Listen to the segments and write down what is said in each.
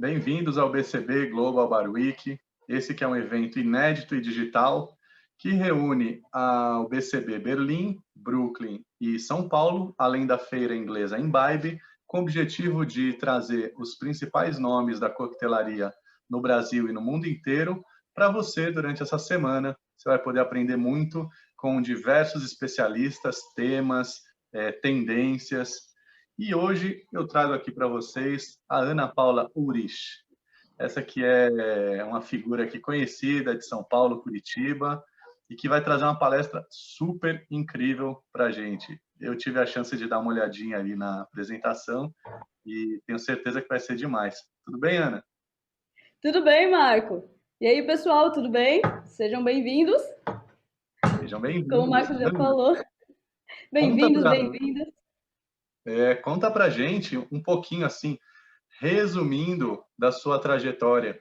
Bem-vindos ao BCB Global Bar Week. Esse que é um evento inédito e digital que reúne o BCB Berlim, Brooklyn e São Paulo, além da feira inglesa Imbibe, com o objetivo de trazer os principais nomes da coquetelaria no Brasil e no mundo inteiro para você durante essa semana. Você vai poder aprender muito com diversos especialistas, temas, tendências. E hoje eu trago aqui para vocês a Ana Paula Urich. Essa que é uma figura aqui conhecida de São Paulo, Curitiba, e que vai trazer uma palestra super incrível para a gente. Eu tive a chance de dar uma olhadinha ali na apresentação e tenho certeza que vai ser demais. Tudo bem, Ana? Tudo bem, Marco? E aí, pessoal, tudo bem? Sejam bem-vindos. Sejam Como o bem-vindos. Marco já falou, Conta bem-vindos, para bem-vindas. conta para gente um pouquinho assim, resumindo da sua trajetória.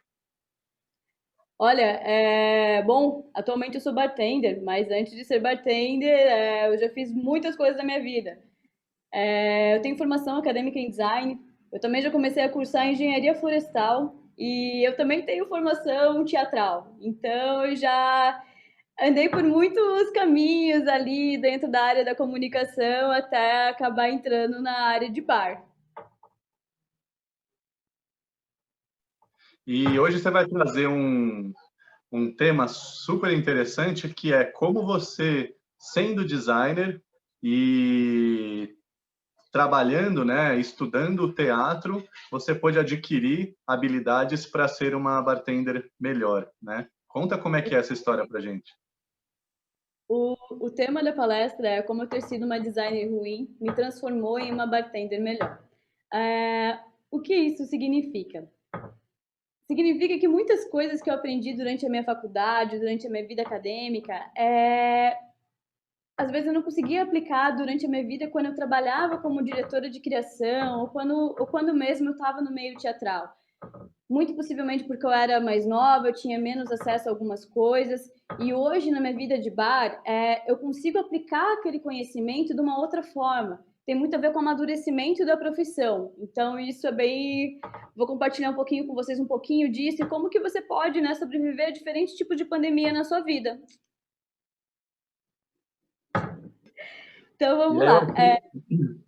Olha, bom, atualmente eu sou bartender, mas antes de ser bartender, eu já fiz muitas coisas na minha vida. Eu tenho formação acadêmica em design, eu também já comecei a cursar engenharia florestal e eu também tenho formação teatral. Então, eu já andei por muitos caminhos ali dentro da área da comunicação até acabar entrando na área de bar. E hoje você vai trazer um tema super interessante, que é como você, sendo designer e trabalhando, né, estudando teatro, você pode adquirir habilidades para ser uma bartender melhor, né? Conta como é que é essa história para gente. O tema da palestra é como eu ter sido uma designer ruim me transformou em uma bartender melhor. O que isso significa? Significa que muitas coisas que eu aprendi durante a minha faculdade, durante a minha vida acadêmica, às vezes eu não conseguia aplicar durante a minha vida quando eu trabalhava como diretora de criação ou quando mesmo eu estava no meio teatral. Muito possivelmente porque eu era mais nova, eu tinha menos acesso a algumas coisas. E hoje, na minha vida de bar, eu consigo aplicar aquele conhecimento de uma outra forma. Tem muito a ver com o amadurecimento da profissão. Então, isso é bem... Vou compartilhar um pouquinho com vocês um pouquinho disso e como que você pode, né, sobreviver a diferentes tipos de pandemia na sua vida. Então, E vamos aí lá.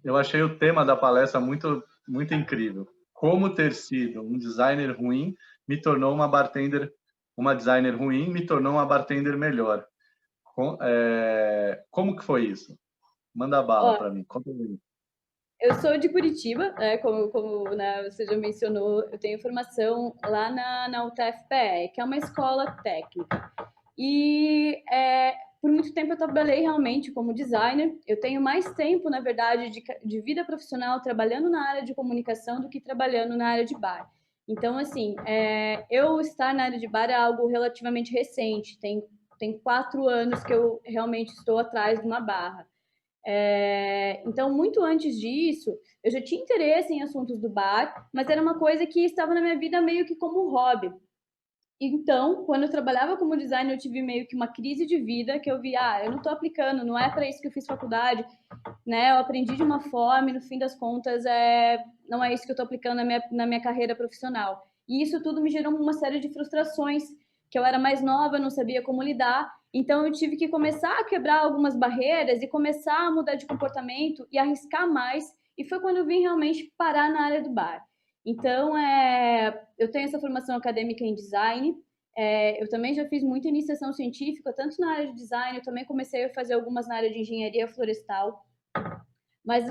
eu achei o tema da palestra muito, muito incrível. Como ter sido um designer ruim me tornou uma designer ruim me tornou uma bartender melhor. Como que foi isso? Manda bala Ó, para mim. Conta pra mim. eu sou de Curitiba, né, como né, você já mencionou, eu tenho formação lá na UTFPE, que é uma escola técnica. E por muito tempo eu trabalhei realmente como designer. Eu tenho mais tempo, na verdade, de vida profissional trabalhando na área de comunicação do que trabalhando na área de bar. Então, assim, eu estar na área de bar é algo relativamente recente. Tem 4 anos que eu realmente estou atrás de uma barra. Então, muito antes disso, eu já tinha interesse em assuntos do bar, mas era uma coisa que estava na minha vida meio que como hobby. Então, quando eu trabalhava como designer, eu tive meio que uma crise de vida que eu vi, eu não estou aplicando, não é para isso que eu fiz faculdade, né? Eu aprendi de uma forma e no fim das contas não é isso que eu estou aplicando na minha carreira profissional. E isso tudo me gerou uma série de frustrações, que eu era mais nova, não sabia como lidar, então eu tive que começar a quebrar algumas barreiras e começar a mudar de comportamento e arriscar mais, e foi quando eu vim realmente parar na área do bar. Então, eu tenho essa formação acadêmica em design, eu também já fiz muita iniciação científica, tanto na área de design, eu também comecei a fazer algumas na área de engenharia florestal, mas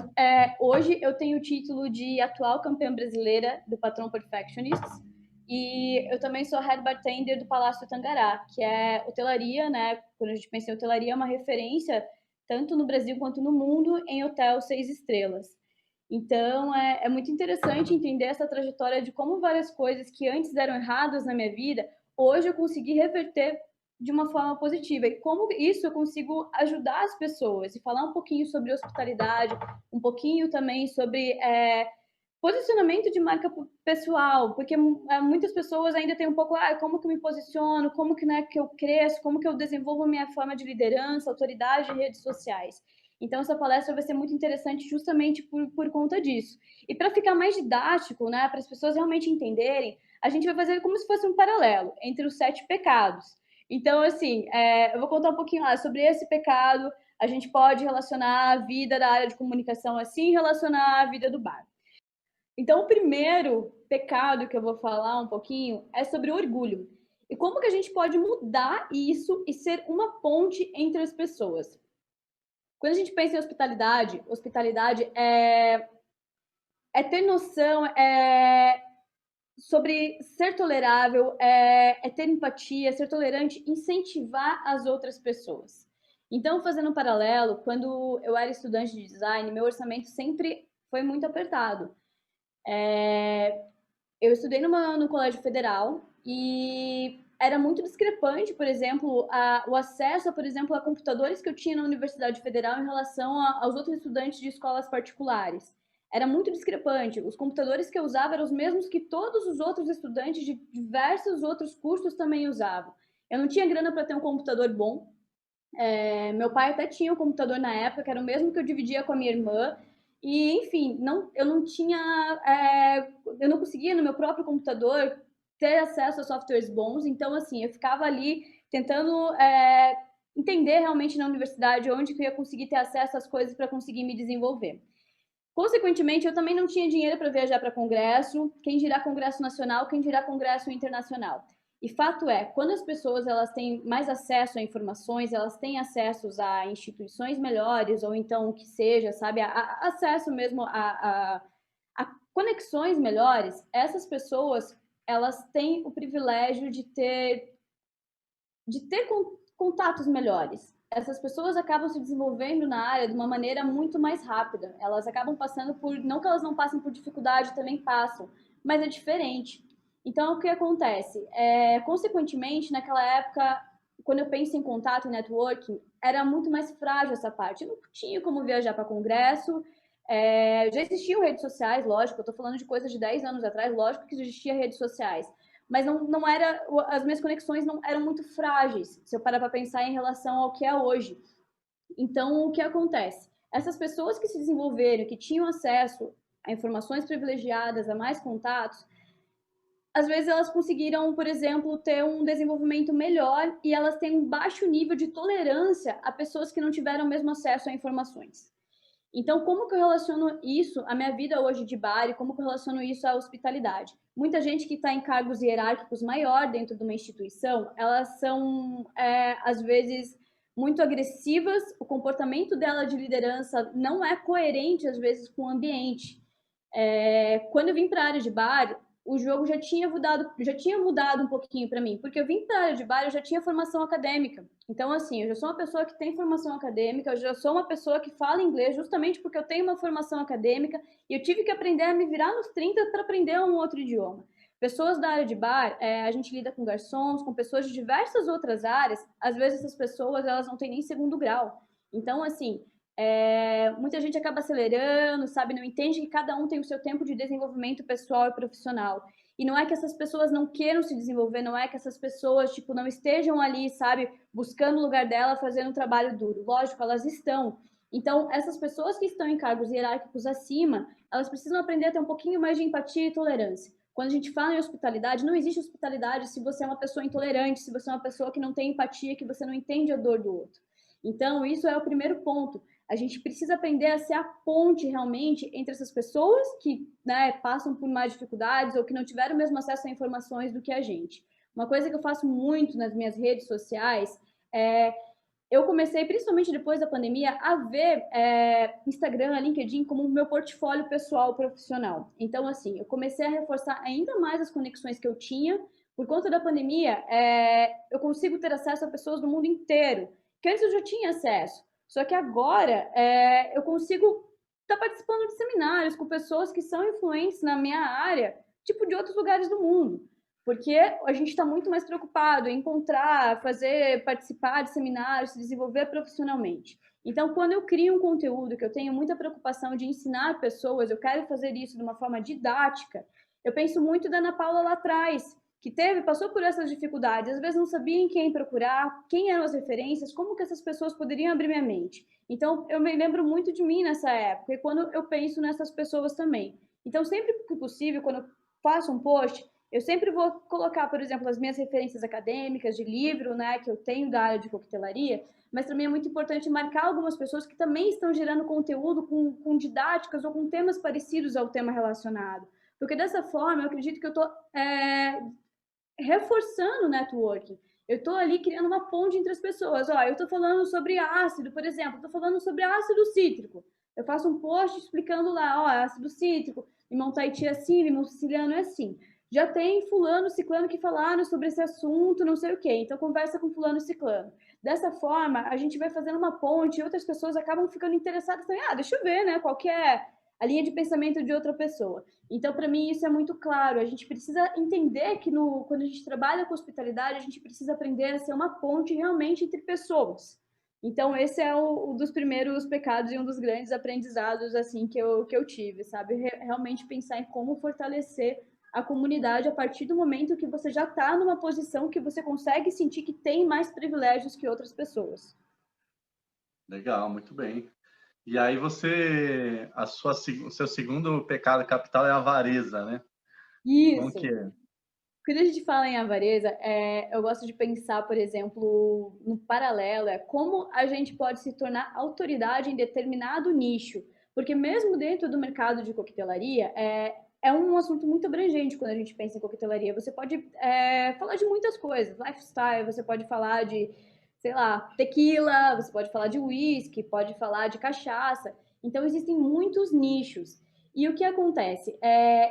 hoje eu tenho o título de atual campeã brasileira do Patron Perfectionists e eu também sou head bartender do Palácio Tangará, que é hotelaria, né? Quando a gente pensa em hotelaria, é uma referência tanto no Brasil quanto no mundo em hotel 6 estrelas. Então, é muito interessante entender essa trajetória de como várias coisas que antes eram erradas na minha vida, hoje eu consegui reverter de uma forma positiva. E como isso eu consigo ajudar as pessoas e falar um pouquinho sobre hospitalidade, um pouquinho também sobre posicionamento de marca pessoal, porque muitas pessoas ainda têm um pouco, como que eu me posiciono, como que, né, que eu cresço, como que eu desenvolvo minha forma de liderança, autoridade em redes sociais. Então, essa palestra vai ser muito interessante justamente por conta disso. E para ficar mais didático, né, para as pessoas realmente entenderem, a gente vai fazer como se fosse um paralelo entre os 7 pecados. Então, assim, eu vou contar um pouquinho lá sobre esse pecado. A gente pode relacionar a vida da área de comunicação assim, relacionar a vida do bar. Então, o primeiro pecado que eu vou falar um pouquinho é sobre o orgulho. E como que a gente pode mudar isso e ser uma ponte entre as pessoas? Quando a gente pensa em hospitalidade, hospitalidade é ter noção, sobre ser tolerável, é ter empatia, ser tolerante, incentivar as outras pessoas. Então, fazendo um paralelo, quando eu era estudante de design, meu orçamento sempre foi muito apertado. Eu estudei no colégio federal e era muito discrepante, por exemplo, o acesso, por exemplo, a computadores que eu tinha na Universidade Federal em relação aos outros estudantes de escolas particulares. Era muito discrepante. Os computadores que eu usava eram os mesmos que todos os outros estudantes de diversos outros cursos também usavam. Eu não tinha grana para ter um computador bom. Meu pai até tinha um computador na época, que era o mesmo que eu dividia com a minha irmã. E, enfim, eu não tinha. Eu não conseguia no meu próprio computador ter acesso a softwares bons. Então, assim, eu ficava ali tentando entender realmente na universidade onde que eu ia conseguir ter acesso às coisas para conseguir me desenvolver. Consequentemente, eu também não tinha dinheiro para viajar para congresso, quem dirá congresso nacional, quem dirá congresso internacional. E fato é, quando as pessoas elas têm mais acesso a informações, elas têm acesso a instituições melhores, ou então o que seja, sabe, acesso mesmo a conexões melhores, essas pessoas elas têm o privilégio de ter contatos melhores. Essas pessoas acabam se desenvolvendo na área de uma maneira muito mais rápida. Elas acabam passando por, não que elas não passem por dificuldade, também passam, mas é diferente. Então, o que acontece? Consequentemente, naquela época, quando eu penso em contato e networking, era muito mais frágil essa parte. Eu não tinha como viajar para congresso, já existiam redes sociais, lógico, eu estou falando de coisas de 10 anos atrás, lógico que existiam redes sociais, mas não era, as minhas conexões não eram muito frágeis, se eu parar para pensar em relação ao que é hoje. Então, o que acontece? Essas pessoas que se desenvolveram, que tinham acesso a informações privilegiadas, a mais contatos, às vezes elas conseguiram, por exemplo, ter um desenvolvimento melhor e elas têm um baixo nível de tolerância a pessoas que não tiveram o mesmo acesso a informações. Então, como que eu relaciono isso à minha vida hoje de bar e como que eu relaciono isso à hospitalidade? Muita gente que está em cargos hierárquicos maior dentro de uma instituição, elas são, às vezes, muito agressivas, o comportamento dela de liderança não é coerente, às vezes, com o ambiente. Quando eu vim para a área de bar, o jogo já tinha mudado um pouquinho para mim, porque eu vim para a área de bar, eu já tinha formação acadêmica. Então, assim, eu já sou uma pessoa que tem formação acadêmica, eu já sou uma pessoa que fala inglês justamente porque eu tenho uma formação acadêmica e eu tive que aprender a me virar nos 30 para aprender um outro idioma. Pessoas da área de bar, a gente lida com garçons, com pessoas de diversas outras áreas, às vezes essas pessoas elas não têm nem segundo grau. Então, assim, muita gente acaba acelerando, sabe? Não entende que cada um tem o seu tempo de desenvolvimento pessoal e profissional. E não é que essas pessoas não queiram se desenvolver, não é que essas pessoas, tipo, não estejam ali, sabe, buscando o lugar dela, fazendo um trabalho duro. Lógico, elas estão. Então, essas pessoas que estão em cargos hierárquicos acima, elas precisam aprender a ter um pouquinho mais de empatia e tolerância. Quando a gente fala em hospitalidade, não existe hospitalidade se você é uma pessoa intolerante, se você é uma pessoa que não tem empatia, que você não entende a dor do outro. Então, isso é o primeiro ponto. A gente precisa aprender a ser a ponte realmente entre essas pessoas que, né, passam por mais dificuldades ou que não tiveram o mesmo acesso a informações do que a gente. Uma coisa que eu faço muito nas minhas redes sociais eu comecei, principalmente depois da pandemia, a ver Instagram, LinkedIn como o meu portfólio pessoal profissional. Então, assim, eu comecei a reforçar ainda mais as conexões que eu tinha. Por conta da pandemia, eu consigo ter acesso a pessoas do mundo inteiro, que antes eu já tinha acesso. Só que agora eu consigo estar participando de seminários com pessoas que são influentes na minha área, tipo de outros lugares do mundo. Porque a gente está muito mais preocupado em encontrar, participar de seminários, se desenvolver profissionalmente. Então, quando eu crio um conteúdo que eu tenho muita preocupação de ensinar pessoas, eu quero fazer isso de uma forma didática, eu penso muito da Ana Paula lá atrás, que passou por essas dificuldades, às vezes não sabia em quem procurar, quem eram as referências, como que essas pessoas poderiam abrir minha mente. Então, eu me lembro muito de mim nessa época, e quando eu penso nessas pessoas também. Então, sempre que possível, quando eu faço um post, eu sempre vou colocar, por exemplo, as minhas referências acadêmicas de livro, né, que eu tenho da área de coquetelaria, mas também é muito importante marcar algumas pessoas que também estão gerando conteúdo com didáticas ou com temas parecidos ao tema relacionado. Porque dessa forma, eu acredito que eu estou reforçando o networking. Eu estou ali criando uma ponte entre as pessoas. Ó, eu estou falando sobre ácido, por exemplo, estou falando sobre ácido cítrico. Eu faço um post explicando lá, ó, ácido cítrico, limão Tahiti é assim, limão siciliano é assim. Já tem fulano, ciclano que falaram sobre esse assunto, não sei o quê. Então, conversa com fulano e ciclano. Dessa forma, a gente vai fazendo uma ponte e outras pessoas acabam ficando interessadas também. Ah, deixa eu ver, né, qual que é a linha de pensamento de outra pessoa. Então, para mim, isso é muito claro. A gente precisa entender que quando a gente trabalha com hospitalidade, a gente precisa aprender a ser uma ponte realmente entre pessoas. Então, esse é um dos primeiros pecados e um dos grandes aprendizados assim que eu tive, sabe? Realmente pensar em como fortalecer a comunidade a partir do momento que você já está numa posição que você consegue sentir que tem mais privilégios que outras pessoas. Legal, muito bem. E aí o seu segundo pecado capital é a avareza, né? Como que Isso. é? Quando a gente fala em avareza, eu gosto de pensar, por exemplo, no paralelo, como a gente pode se tornar autoridade em determinado nicho. Porque mesmo dentro do mercado de coquetelaria, é um assunto muito abrangente quando a gente pensa em coquetelaria. Você pode falar de muitas coisas, lifestyle, você pode falar de, sei lá, tequila, você pode falar de whisky, pode falar de cachaça. Então, existem muitos nichos. E o que acontece?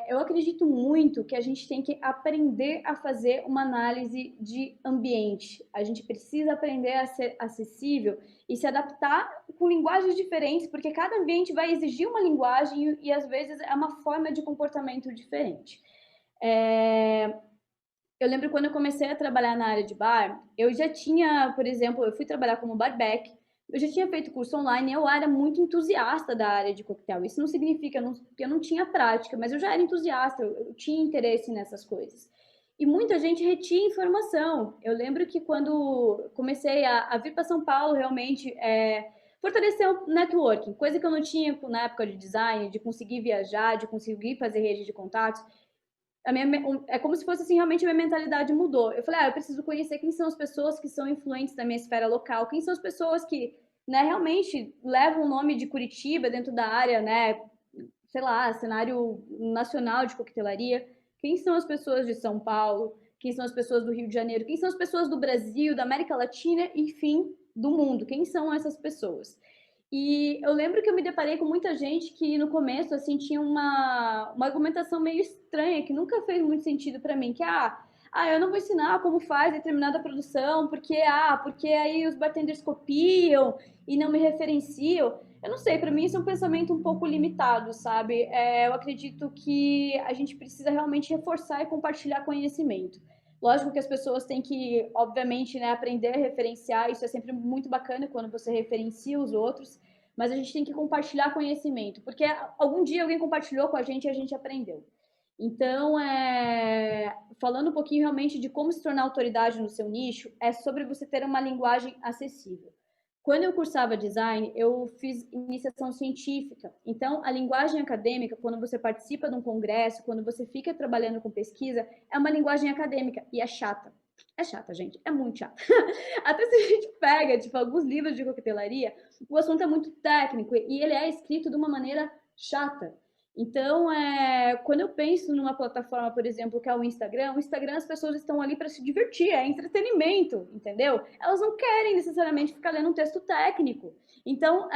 Eu acredito muito que a gente tem que aprender a fazer uma análise de ambiente. A gente precisa aprender a ser acessível e se adaptar com linguagens diferentes, porque cada ambiente vai exigir uma linguagem e às vezes é uma forma de comportamento diferente. Eu lembro quando eu comecei a trabalhar na área de bar, eu já tinha, por exemplo, eu fui trabalhar como barback, eu já tinha feito curso online, eu era muito entusiasta da área de coquetel. Isso não significa que eu não tinha prática, mas eu já era entusiasta, eu tinha interesse nessas coisas. E muita gente retinha informação. Eu lembro que quando comecei a vir para São Paulo, realmente, fortalecer o networking, coisa que eu não tinha na época de design, de conseguir viajar, de conseguir fazer rede de contatos. É como se fosse assim, realmente a minha mentalidade mudou. Eu falei, eu preciso conhecer quem são as pessoas que são influentes na minha esfera local, quem são as pessoas que, né, realmente levam o nome de Curitiba dentro da área, né, sei lá, cenário nacional de coquetelaria, quem são as pessoas de São Paulo, quem são as pessoas do Rio de Janeiro, quem são as pessoas do Brasil, da América Latina, enfim, do mundo, quem são essas pessoas. E eu lembro que eu me deparei com muita gente que no começo assim tinha uma argumentação meio estranha que nunca fez muito sentido para mim, que eu não vou ensinar como faz determinada produção, porque aí os bartenders copiam e não me referenciam. Eu não sei, para mim isso é um pensamento um pouco limitado, sabe? Eu acredito que a gente precisa realmente reforçar e compartilhar conhecimento. Lógico que as pessoas têm que, obviamente, né, aprender a referenciar, isso é sempre muito bacana quando você referencia os outros, mas a gente tem que compartilhar conhecimento, porque algum dia alguém compartilhou com a gente e a gente aprendeu. Então, falando um pouquinho realmente de como se tornar autoridade no seu nicho, é sobre você ter uma linguagem acessível. Quando eu cursava design, eu fiz iniciação científica. Então, a linguagem acadêmica, quando você participa de um congresso, quando você fica trabalhando com pesquisa, é uma linguagem acadêmica e é chata. É chata, gente. É muito chata. Até se a gente pega, tipo, alguns livros de coquetelaria, o assunto é muito técnico e ele é escrito de uma maneira chata. Então, quando eu penso numa plataforma, por exemplo, que é o Instagram as pessoas estão ali para se divertir, é entretenimento, entendeu? Elas não querem necessariamente ficar lendo um texto técnico. Então,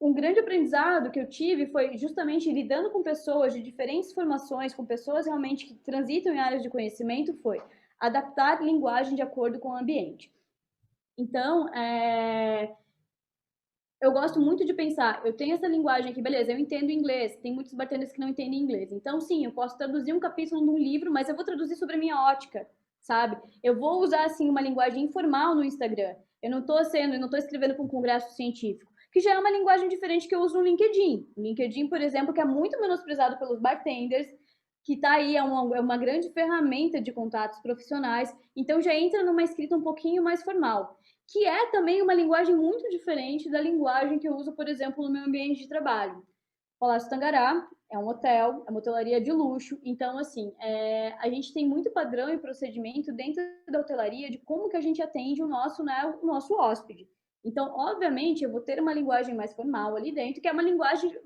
um grande aprendizado que eu tive foi justamente lidando com pessoas de diferentes formações, com pessoas realmente que transitam em áreas de conhecimento, foi adaptar linguagem de acordo com o ambiente. Então, eu gosto muito de pensar, eu tenho essa linguagem aqui, beleza, eu entendo inglês, tem muitos bartenders que não entendem inglês, então sim, eu posso traduzir um capítulo num livro, mas eu vou traduzir sobre a minha ótica, sabe? Eu vou usar, assim, uma linguagem informal no Instagram, eu não estou escrevendo para um congresso científico, que já é uma linguagem diferente que eu uso no LinkedIn. O LinkedIn, por exemplo, que é muito menosprezado pelos bartenders, que está aí, é uma grande ferramenta de contatos profissionais, então já entra numa escrita um pouquinho mais formal, que é também uma linguagem muito diferente da linguagem que eu uso, por exemplo, no meu ambiente de trabalho. Palácio Tangará é um hotel, é uma hotelaria de luxo, então, assim, a gente tem muito padrão e procedimento dentro da hotelaria de como que a gente atende o nosso, né, o nosso hóspede. Então, obviamente, eu vou ter uma linguagem mais formal ali dentro, que é uma linguagem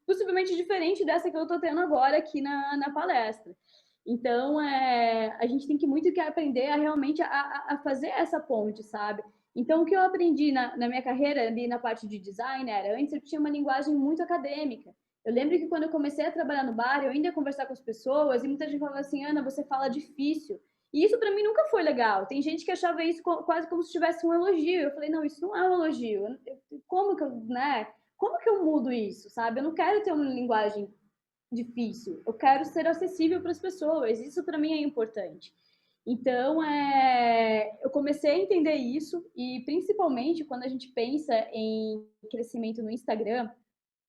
possivelmente diferente dessa que eu estou tendo agora aqui na palestra. Então, a gente tem que muito que aprender a realmente a fazer essa ponte, sabe? Então, o que eu aprendi na minha carreira ali na parte de design era, antes eu tinha uma linguagem muito acadêmica. Eu lembro que quando eu comecei a trabalhar no bar, eu ainda ia conversar com as pessoas e muita gente falava assim, Ana, você fala difícil. E isso para mim nunca foi legal. Tem gente que achava isso quase como se tivesse um elogio. Eu falei, não, isso não é um elogio. Como que eu, né? Como que eu mudo isso, sabe? Eu não quero ter uma linguagem difícil. Eu quero ser acessível para as pessoas. Isso para mim é importante. Então, eu comecei a entender isso e principalmente quando a gente pensa em crescimento no Instagram,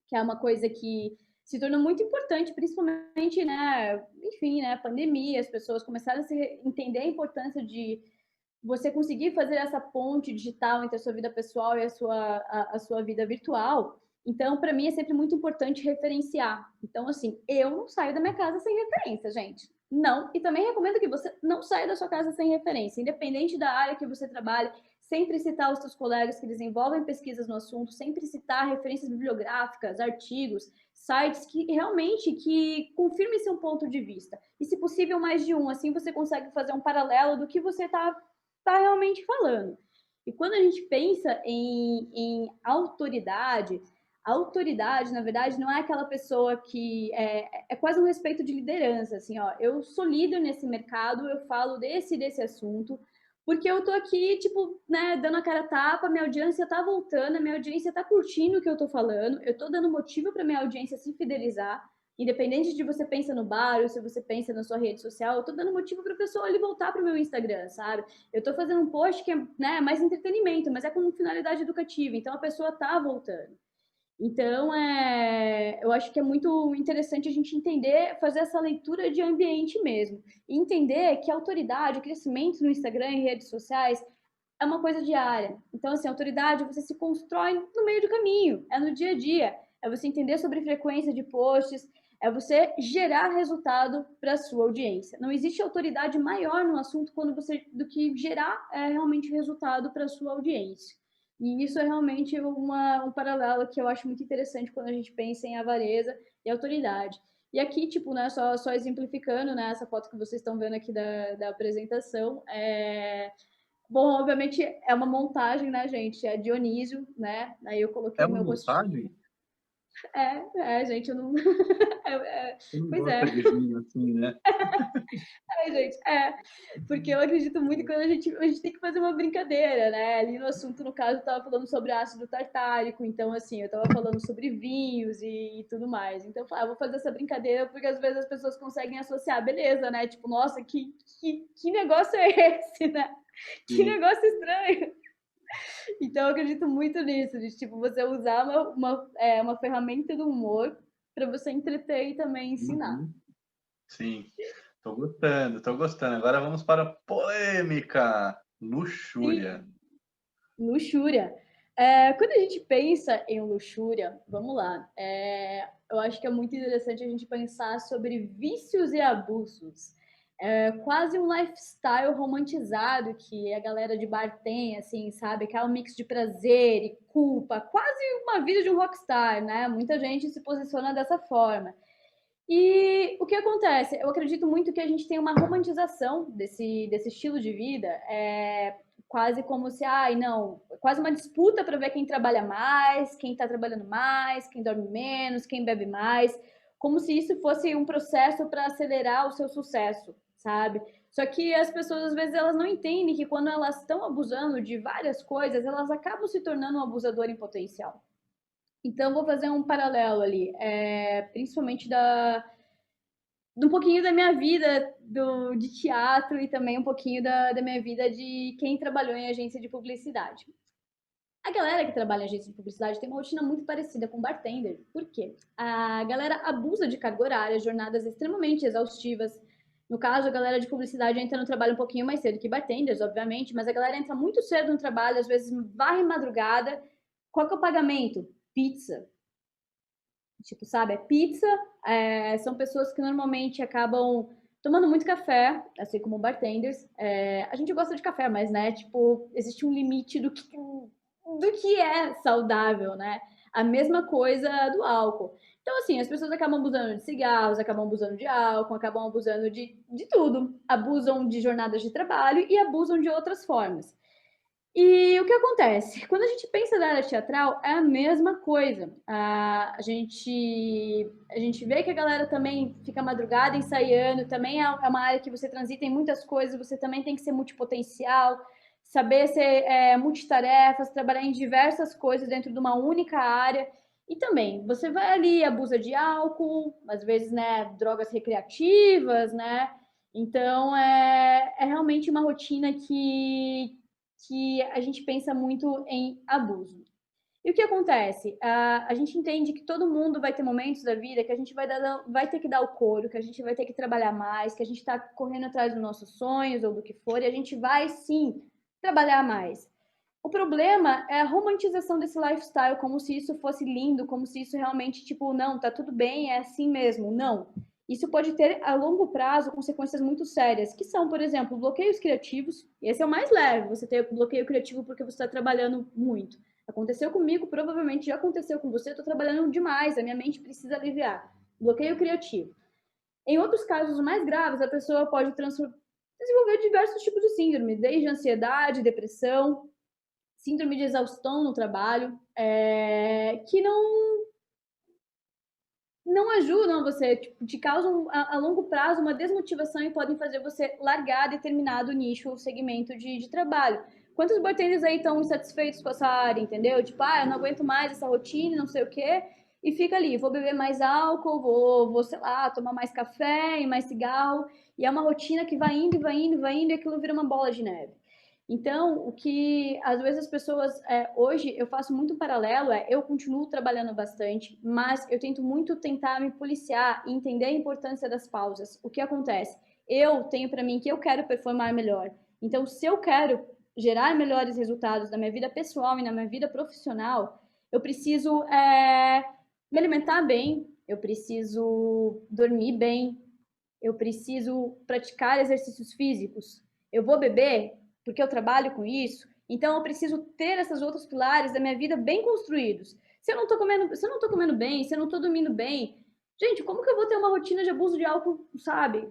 que é uma coisa que se tornou muito importante, principalmente, né, enfim, né, pandemia, as pessoas começaram a entender a importância de você conseguir fazer essa ponte digital entre a sua vida pessoal e a sua vida virtual. Então, para mim, é sempre muito importante referenciar. Então, assim, eu não saio da minha casa sem referência, gente. Não. E também recomendo que você não saia da sua casa sem referência, independente da área que você trabalha, sempre citar os seus colegas que desenvolvem pesquisas no assunto, sempre citar referências bibliográficas, artigos, sites que realmente que confirmem seu ponto de vista. E, se possível, mais de um. Assim, você consegue fazer um paralelo do que você está realmente falando. E quando a gente pensa em autoridade, a autoridade, na verdade, não é aquela pessoa que é quase um respeito de liderança, assim, ó, eu sou líder nesse mercado, eu falo desse assunto, porque eu tô aqui, tipo, né, dando a cara a tapa, minha audiência tá voltando, a minha audiência tá curtindo o que eu tô falando, eu tô dando motivo para minha audiência se fidelizar, independente de você pensa no bar ou se você pensa na sua rede social, eu tô dando motivo para a pessoa ali voltar para o meu Instagram, sabe? Eu tô fazendo um post que é, né, mais entretenimento, mas é com finalidade educativa, então a pessoa tá voltando. Então, eu acho que é muito interessante a gente entender, fazer essa leitura de ambiente mesmo. E entender que a autoridade, o crescimento no Instagram e redes sociais é uma coisa diária. Então, assim, a autoridade você se constrói no meio do caminho, é no dia a dia. É você entender sobre frequência de posts, é você gerar resultado para a sua audiência. Não existe autoridade maior no assunto do que gerar realmente resultado para a sua audiência. E isso é realmente um paralelo que eu acho muito interessante quando a gente pensa em avareza e autoridade. E aqui, tipo, né, só exemplificando, né, essa foto que vocês estão vendo aqui da apresentação, bom, obviamente é uma montagem, né, gente? É Dionísio, né? Aí eu coloquei É o uma meu montagem? rostinho. Gente, eu não. Você não Pois é. gosta de vinho assim, né? Gente, porque eu acredito muito que quando a gente tem que fazer uma brincadeira, né? Ali no assunto, no caso, eu estava falando sobre ácido tartárico, então, assim, eu estava falando sobre vinhos e tudo mais. Então, eu falei, vou fazer essa brincadeira porque às vezes as pessoas conseguem associar, beleza, né? Tipo, nossa, que negócio é esse, né? Que Sim. negócio estranho. Então, eu acredito muito nisso, de tipo, você usar uma ferramenta do humor para você entreter e também ensinar. Uhum. Sim. Tô gostando, tô gostando. Agora vamos para a polêmica. Luxúria. Sim, luxúria. Quando a gente pensa em luxúria, vamos lá, eu acho que é muito interessante a gente pensar sobre vícios e abusos. É quase um lifestyle romantizado que a galera de bar tem, assim, sabe? Que é um mix de prazer e culpa, quase uma vida de um rockstar, né? Muita gente se posiciona dessa forma. E o que acontece? Eu acredito muito que a gente tem uma romantização desse estilo de vida, quase como se, ai, não, quase uma disputa para ver quem trabalha mais, quem está trabalhando mais, quem dorme menos, quem bebe mais, como se isso fosse um processo para acelerar o seu sucesso, sabe? Só que as pessoas, às vezes, elas não entendem que quando elas estão abusando de várias coisas, elas acabam se tornando um abusador em potencial. Então, vou fazer um paralelo ali, principalmente um pouquinho da minha vida de teatro e também um pouquinho da minha vida de quem trabalhou em agência de publicidade. A galera que trabalha em agência de publicidade tem uma rotina muito parecida com bartender. Por quê? A galera abusa de carga horária, jornadas extremamente exaustivas. No caso, a galera de publicidade entra no trabalho um pouquinho mais cedo que bartenders, obviamente, mas a galera entra muito cedo no trabalho, às vezes varre madrugada. Qual que é o pagamento? Pizza. Tipo, sabe, é pizza. São pessoas que normalmente acabam tomando muito café, assim como bartenders. A gente gosta de café, mas, né, tipo, existe um limite do que é saudável, né? A mesma coisa do álcool. Então, assim, as pessoas acabam abusando de cigarros, acabam abusando de álcool, acabam abusando de tudo. Abusam de jornadas de trabalho e abusam de outras formas. E o que acontece? Quando a gente pensa na área teatral, é a mesma coisa. A gente vê que a galera também fica madrugada ensaiando, também é uma área que você transita em muitas coisas, você também tem que ser multipotencial, saber ser multitarefas, trabalhar em diversas coisas dentro de uma única área. E também, você vai ali, abusa de álcool, às vezes, né, drogas recreativas, né? Então, é realmente uma rotina que a gente pensa muito em abuso. E o que acontece? A gente entende que todo mundo vai ter momentos da vida que a gente vai ter que dar o couro, que a gente vai ter que trabalhar mais, que a gente está correndo atrás dos nossos sonhos ou do que for, e a gente vai sim trabalhar mais. O problema é a romantização desse lifestyle, como se isso fosse lindo, como se isso realmente, tipo, não, tá tudo bem, é assim mesmo. Não. Isso pode ter, a longo prazo, consequências muito sérias, que são, por exemplo, bloqueios criativos. Esse é o mais leve, você ter bloqueio criativo porque você está trabalhando muito. Aconteceu comigo, provavelmente já aconteceu com você, eu estou trabalhando demais, a minha mente precisa aliviar. Bloqueio criativo. Em outros casos mais graves, a pessoa pode desenvolver diversos tipos de síndrome, desde ansiedade, depressão, síndrome de exaustão no trabalho, que não ajudam você, tipo, te causam a longo prazo uma desmotivação e podem fazer você largar determinado nicho ou segmento de trabalho. Quantos bartenders aí estão insatisfeitos com essa área, entendeu? Tipo, eu não aguento mais essa rotina, não sei o quê, e fica ali, vou beber mais álcool, vou, sei lá, tomar mais café e mais cigarro, e é uma rotina que vai indo, vai indo, vai indo, e aquilo vira uma bola de neve. Então, o que às vezes as pessoas, hoje eu faço muito paralelo, eu continuo trabalhando bastante, mas eu tento muito tentar me policiar e entender a importância das pausas. O que acontece? Eu tenho para mim que eu quero performar melhor. Então, se eu quero gerar melhores resultados na minha vida pessoal e na minha vida profissional, eu preciso me alimentar bem, eu preciso dormir bem, eu preciso praticar exercícios físicos. Eu vou beber porque eu trabalho com isso, então eu preciso ter esses outros pilares da minha vida bem construídos. Se eu não tô comendo bem, se eu não tô dormindo bem, gente, como que eu vou ter uma rotina de abuso de álcool, sabe?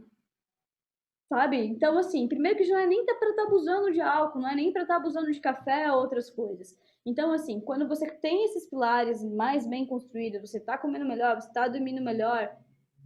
Sabe? Então, assim, primeiro que já não é nem para estar abusando de álcool, não é nem para estar abusando de café ou outras coisas. Então, assim, quando você tem esses pilares mais bem construídos, você está comendo melhor, você está dormindo melhor,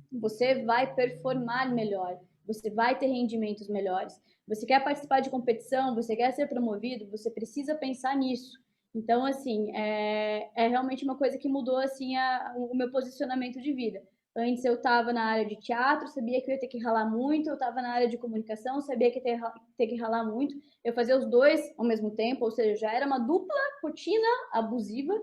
você vai performar melhor, você vai ter rendimentos melhores. Você quer participar de competição, você quer ser promovido, você precisa pensar nisso. Então, assim, é realmente uma coisa que mudou assim o meu posicionamento de vida. Antes eu estava na área de teatro, sabia que eu ia ter que ralar muito, eu estava na área de comunicação, sabia que ia ter que ralar muito. Eu fazia os dois ao mesmo tempo, ou seja, já era uma dupla rotina abusiva.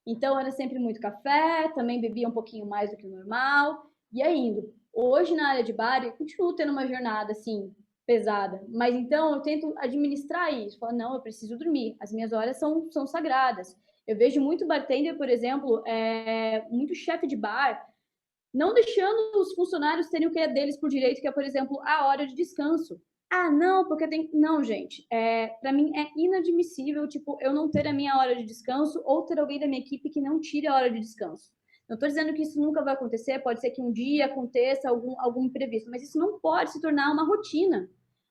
Então era sempre muito café, também bebia um pouquinho mais do que o normal, e indo. Hoje na área de bar eu continuo tendo uma jornada assim pesada, mas então eu tento administrar isso. Falo, não, eu preciso dormir. As minhas horas são sagradas. Eu vejo muito bartender, por exemplo, muito chefe de bar não deixando os funcionários terem o que é deles por direito, que é, por exemplo, a hora de descanso. Ah, não, porque tem. Não, gente, para mim é inadmissível, tipo, eu não ter a minha hora de descanso ou ter alguém da minha equipe que não tire a hora de descanso. Não estou dizendo que isso nunca vai acontecer, pode ser que um dia aconteça algum imprevisto, mas isso não pode se tornar uma rotina.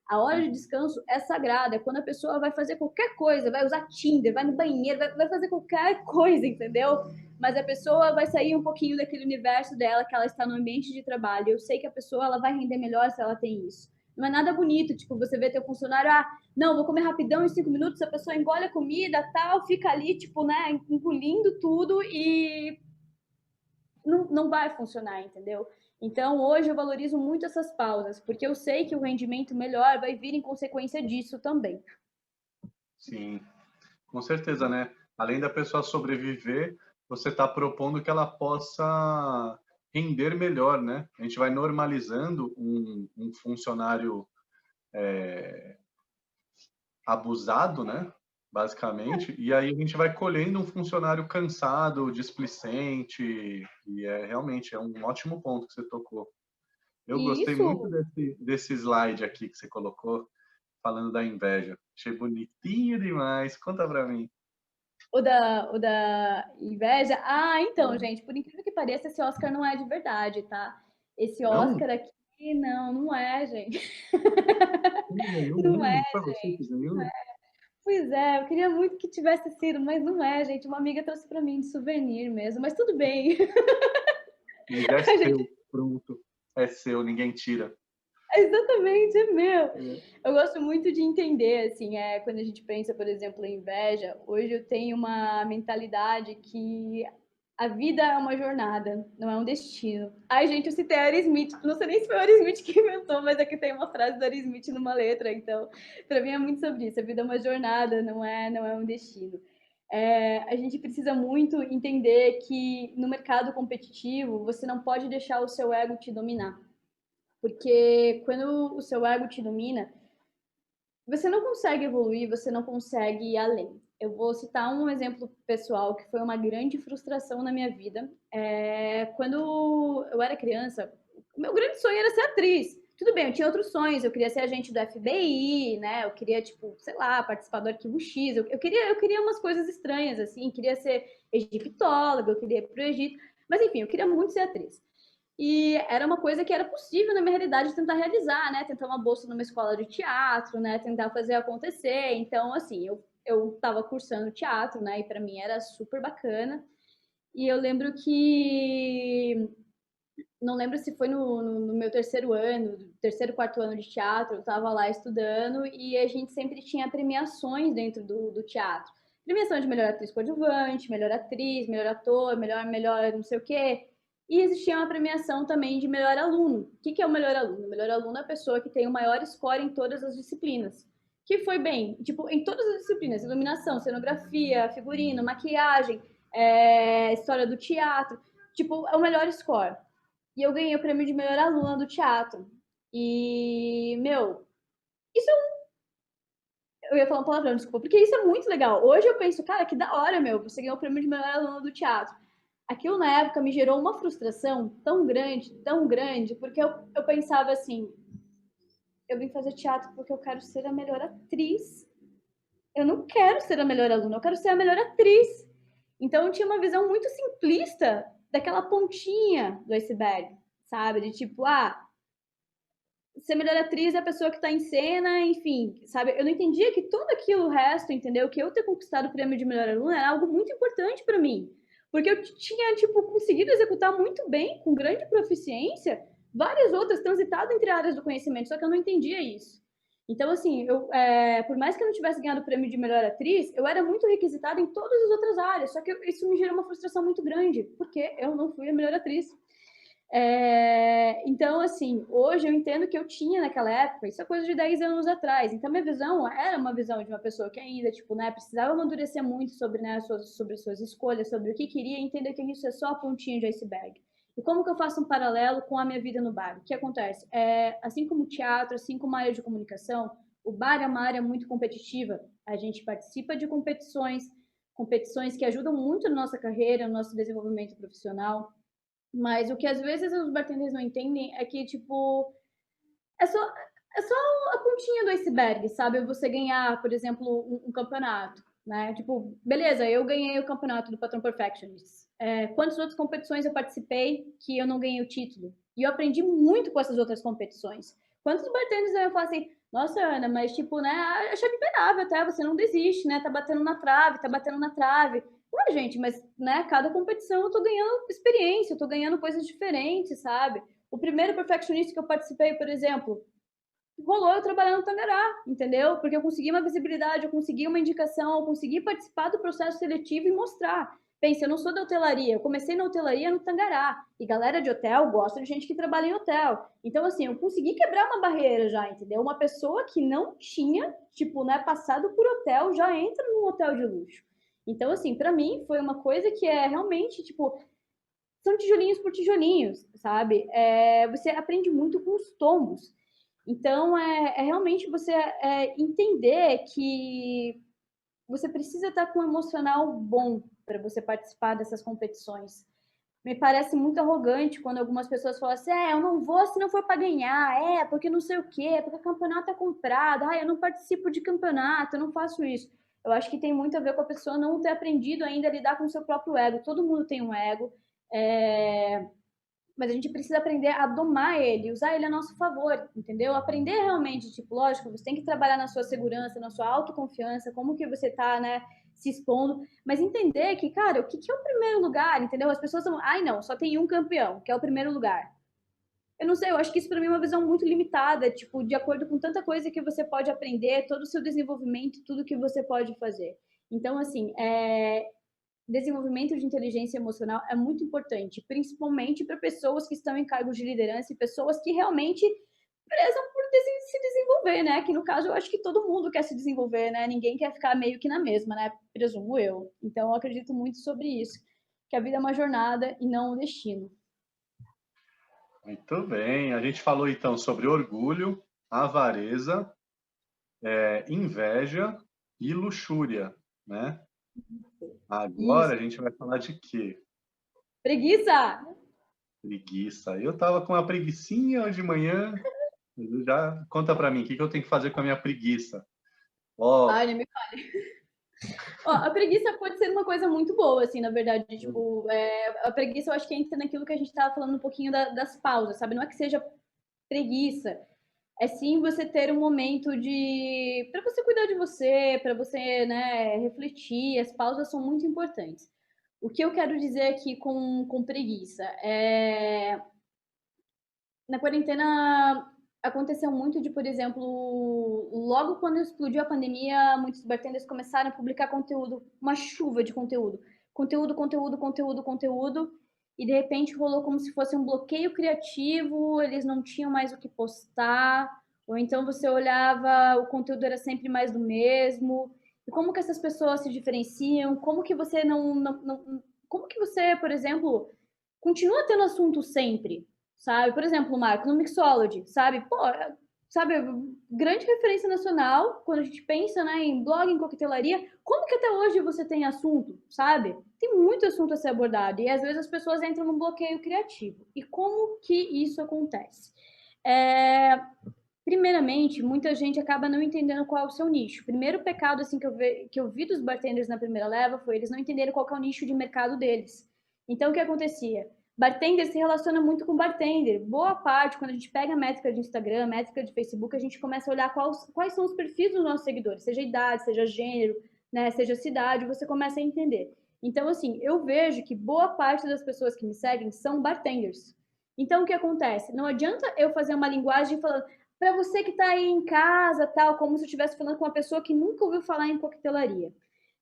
A hora de descanso é sagrada, é quando a pessoa vai fazer qualquer coisa, vai usar Tinder, vai no banheiro, vai fazer qualquer coisa, entendeu? Mas a pessoa vai sair um pouquinho daquele universo dela, que ela está no ambiente de trabalho. Eu sei que a pessoa ela vai render melhor se ela tem isso. Não é nada bonito, tipo, você vê teu funcionário, não, vou comer rapidão em 5 minutos, a pessoa engole a comida, tal, fica ali, tipo, né, engolindo tudo e não vai funcionar, entendeu? Então, hoje eu valorizo muito essas pausas, porque eu sei que o rendimento melhor vai vir em consequência disso também. Sim, com certeza, né? além da pessoa sobreviver, você está propondo que ela possa render melhor, né? A gente vai normalizando um funcionário abusado, né? Basicamente, e aí a gente vai colhendo um funcionário cansado, displicente, e realmente é um ótimo ponto que você tocou. Eu E gostei muito isso, desse slide aqui que você colocou, falando da inveja. Achei bonitinho demais. Conta pra mim. o da inveja. Ah, então, É. gente, por incrível que pareça, esse Oscar não é de verdade, tá? Esse Não? Oscar aqui, não é, gente. Quem ganhou Não é, mesmo? Foi você que não é. ganhou? Pois é, eu queria muito que tivesse sido, mas não é, gente. Uma amiga trouxe pra mim de souvenir mesmo, mas tudo bem. Mas é A gente seu, pronto. É seu, ninguém tira. exatamente, é meu. É. Eu gosto muito de entender, assim, quando a gente pensa, por exemplo, em inveja, hoje eu tenho uma mentalidade que a vida é uma jornada, não é um destino. Ai, gente, eu citei a Aerosmith, não sei nem se foi a Aerosmith que inventou, mas aqui tem uma frase da Aerosmith numa letra, então, para mim é muito sobre isso, a vida é uma jornada, não é um destino. A gente precisa muito entender que no mercado competitivo, você não pode deixar o seu ego te dominar. Porque quando o seu ego te domina, você não consegue evoluir, você não consegue ir além. Eu vou citar um exemplo pessoal que foi uma grande frustração na minha vida. Quando eu era criança, o meu grande sonho era ser atriz. Tudo bem, eu tinha outros sonhos, eu queria ser agente do FBI, né? Eu queria, tipo, sei lá, participar do Arquivo X. Eu queria umas coisas estranhas, assim, queria ser egiptóloga, eu queria ir pro Egito. Mas enfim, eu queria muito ser atriz. E era uma coisa que era possível na minha realidade tentar realizar, né? Tentar uma bolsa numa escola de teatro, né? Tentar fazer acontecer. Então, assim, eu estava cursando teatro, né? E para mim era super bacana. E eu lembro que não lembro se foi no meu terceiro ano, terceiro, quarto ano de teatro, eu estava lá estudando e a gente sempre tinha premiações dentro do teatro. Premiação de melhor atriz coadjuvante, melhor atriz, melhor ator, melhor não sei o quê. E existia uma premiação também de melhor aluno. O que é o melhor aluno? O melhor aluno é a pessoa que tem o maior score em todas as disciplinas. Que foi bem, tipo, em todas as disciplinas, iluminação, cenografia, figurino, maquiagem, história do teatro, tipo, é o melhor score. E eu ganhei o prêmio de melhor aluna do teatro. E, meu, isso eu ia falar um palavrão, desculpa, porque isso é muito legal. Hoje eu penso, cara, que da hora, meu, você ganhou o prêmio de melhor aluna do teatro. Aquilo na época me gerou uma frustração tão grande, porque eu pensava assim: eu vim fazer teatro porque eu quero ser a melhor atriz. Eu não quero ser a melhor aluna, eu quero ser a melhor atriz. Então eu tinha uma visão muito simplista daquela pontinha do iceberg, sabe? De tipo, ser melhor atriz é a pessoa que está em cena, enfim, sabe? Eu não entendia que tudo aquilo, o resto, entendeu? Que eu ter conquistado o prêmio de melhor aluna era algo muito importante para mim. Porque eu tinha, tipo, conseguido executar muito bem, com grande proficiência, várias outras, transitado entre áreas do conhecimento, só que eu não entendia isso. Então, assim, por mais que eu não tivesse ganhado o prêmio de melhor atriz, eu era muito requisitada em todas as outras áreas, só que isso me gerou uma frustração muito grande, porque eu não fui a melhor atriz. Então, assim, hoje eu entendo que eu tinha naquela época, isso é coisa de 10 anos atrás. Então, minha visão era uma visão de uma pessoa que ainda, tipo, né, precisava amadurecer muito sobre, né, sobre suas escolhas, sobre o que queria, e entender que isso é só a pontinha de iceberg. E como que eu faço um paralelo com a minha vida no bar? O que acontece? Assim como o teatro, assim como a área de comunicação, o bar é uma área muito competitiva. A gente participa de competições que ajudam muito na nossa carreira, no nosso desenvolvimento profissional. Mas o que às vezes os bartenders não entendem é que, tipo, é só, é só a pontinha do iceberg, sabe? Você ganhar, por exemplo, um campeonato, né? Tipo, beleza, eu ganhei o campeonato do Patron Perfectionist. Quantas outras competições eu participei que eu não ganhei o título? E eu aprendi muito com essas outras competições. Quantos bartenders eu falo assim, nossa, Ana, mas tipo, né, acho admirável até, você não desiste, né? Tá batendo na trave, tá batendo na trave. Ué, gente, mas, né, cada competição eu tô ganhando experiência, eu tô ganhando coisas diferentes, sabe? O primeiro perfeccionista que eu participei, por exemplo, rolou eu trabalhando no Tangará, entendeu? Porque eu consegui uma visibilidade, eu consegui uma indicação, eu consegui participar do processo seletivo e mostrar. Pensa, eu não sou da hotelaria, eu comecei na hotelaria no Tangará. E galera de hotel gosta de gente que trabalha em hotel. Então, assim, eu consegui quebrar uma barreira já, entendeu? Uma pessoa que não tinha, tipo, né, passado por hotel já entra num hotel de luxo. Então, assim, para mim foi uma coisa que é realmente, tipo, são tijolinhos por tijolinhos, sabe? Você aprende muito com os tombos. Então, realmente você entender que você precisa estar com um emocional bom para você participar dessas competições. Me parece muito arrogante quando algumas pessoas falam assim: eu não vou se não for para ganhar, porque não sei o quê, porque o campeonato é comprado, eu não participo de campeonato, eu não faço isso. Eu acho que tem muito a ver com a pessoa não ter aprendido ainda a lidar com o seu próprio ego. Todo mundo tem um ego, mas a gente precisa aprender a domar ele, usar ele a nosso favor, entendeu? Aprender realmente, tipo, lógico, você tem que trabalhar na sua segurança, na sua autoconfiança, como que você tá, né, se expondo, mas entender que, cara, o que é o primeiro lugar, entendeu? As pessoas são, não, só tem um campeão, que é o primeiro lugar. Eu não sei, eu acho que isso para mim é uma visão muito limitada, tipo, de acordo com tanta coisa que você pode aprender, todo o seu desenvolvimento, tudo que você pode fazer. Então, assim, desenvolvimento de inteligência emocional é muito importante, principalmente para pessoas que estão em cargos de liderança e pessoas que realmente prezam por se desenvolver, né? Que no caso eu acho que todo mundo quer se desenvolver, né? Ninguém quer ficar meio que na mesma, né? Presumo eu. Então eu acredito muito sobre isso, que a vida é uma jornada e não um destino. Muito bem. A gente falou então sobre orgulho, avareza, inveja e luxúria, né? Agora a Isso. gente vai falar de quê? Preguiça! Preguiça. Eu tava com uma preguicinha hoje de manhã. Já conta para mim, o que eu tenho que fazer com a minha preguiça? Ó, Ai, nem me fale. Ó, a preguiça pode ser uma coisa muito boa, assim, na verdade. Tipo, a preguiça eu acho que entra naquilo que a gente tava falando um pouquinho das pausas, sabe? Não é que seja preguiça, é sim você ter um momento de para você cuidar de você, para você, né, refletir. As pausas são muito importantes. O que eu quero dizer aqui com preguiça é na quarentena aconteceu muito de, por exemplo, logo quando explodiu a pandemia, muitos bartenders começaram a publicar conteúdo, uma chuva de conteúdo, conteúdo, e de repente rolou como se fosse um bloqueio criativo, eles não tinham mais o que postar, ou então você olhava, o conteúdo era sempre mais do mesmo. E como que essas pessoas se diferenciam? Como que você como que você, por exemplo, continua tendo assunto sempre? Sabe? Por exemplo, Marco, no Mixology, sabe? Pô, sabe, grande referência nacional, quando a gente pensa, né, em blog, em coquetelaria, como que até hoje você tem assunto, sabe? Tem muito assunto a ser abordado, e às vezes as pessoas entram num bloqueio criativo. E como que isso acontece? Primeiramente, muita gente acaba não entendendo qual é o seu nicho. O primeiro pecado assim que eu vi dos bartenders na primeira leva foi eles não entenderem qual é o nicho de mercado deles. Então, o que acontecia? Bartender se relaciona muito com bartender. Boa parte, quando a gente pega a métrica de Instagram, métrica de Facebook, a gente começa a olhar quais são os perfis dos nossos seguidores, seja idade, seja gênero, né, seja cidade, você começa a entender. Então, assim, eu vejo que boa parte das pessoas que me seguem são bartenders. Então, o que acontece? Não adianta eu fazer uma linguagem falando para você que está aí em casa, tal, como se eu estivesse falando com uma pessoa que nunca ouviu falar em coquetelaria.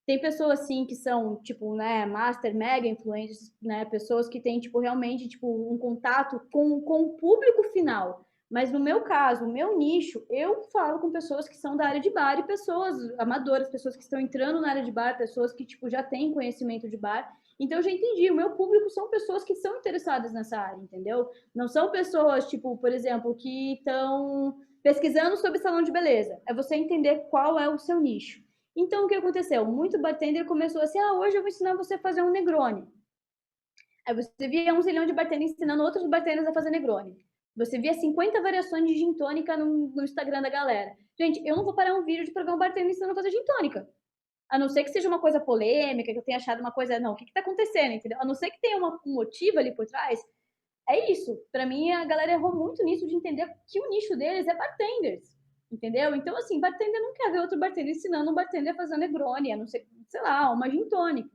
Tem pessoas assim que são, tipo, né, master, mega influencers, né, pessoas que têm, tipo, realmente, tipo, um contato com o público final. Mas no meu caso, o meu nicho, eu falo com pessoas que são da área de bar e pessoas amadoras, pessoas que estão entrando na área de bar, pessoas que, tipo, já têm conhecimento de bar. Então, eu já entendi, o meu público são pessoas que são interessadas nessa área, entendeu? Não são pessoas, tipo, por exemplo, que estão pesquisando sobre salão de beleza. É você entender qual é o seu nicho. Então, o que aconteceu? Muito bartender começou assim, hoje eu vou ensinar você a fazer um Negroni. Aí você via um zilhão de bartenders ensinando outros bartenders a fazer Negroni. Você via 50 variações de gin tônica no Instagram da galera. Gente, eu não vou parar um vídeo de pegar um bartender ensinando a fazer gin tônica. A não ser que seja uma coisa polêmica, que eu tenha achado uma coisa... Não, o que está acontecendo, entendeu? A não ser que tenha um motivo ali por trás. É isso. Para mim, a galera errou muito nisso de entender que o nicho deles é bartenders. Entendeu? Então, assim, bartender não quer ver outro bartender ensinando um bartender a fazer Negroni, a não ser, sei lá, uma gin tônica.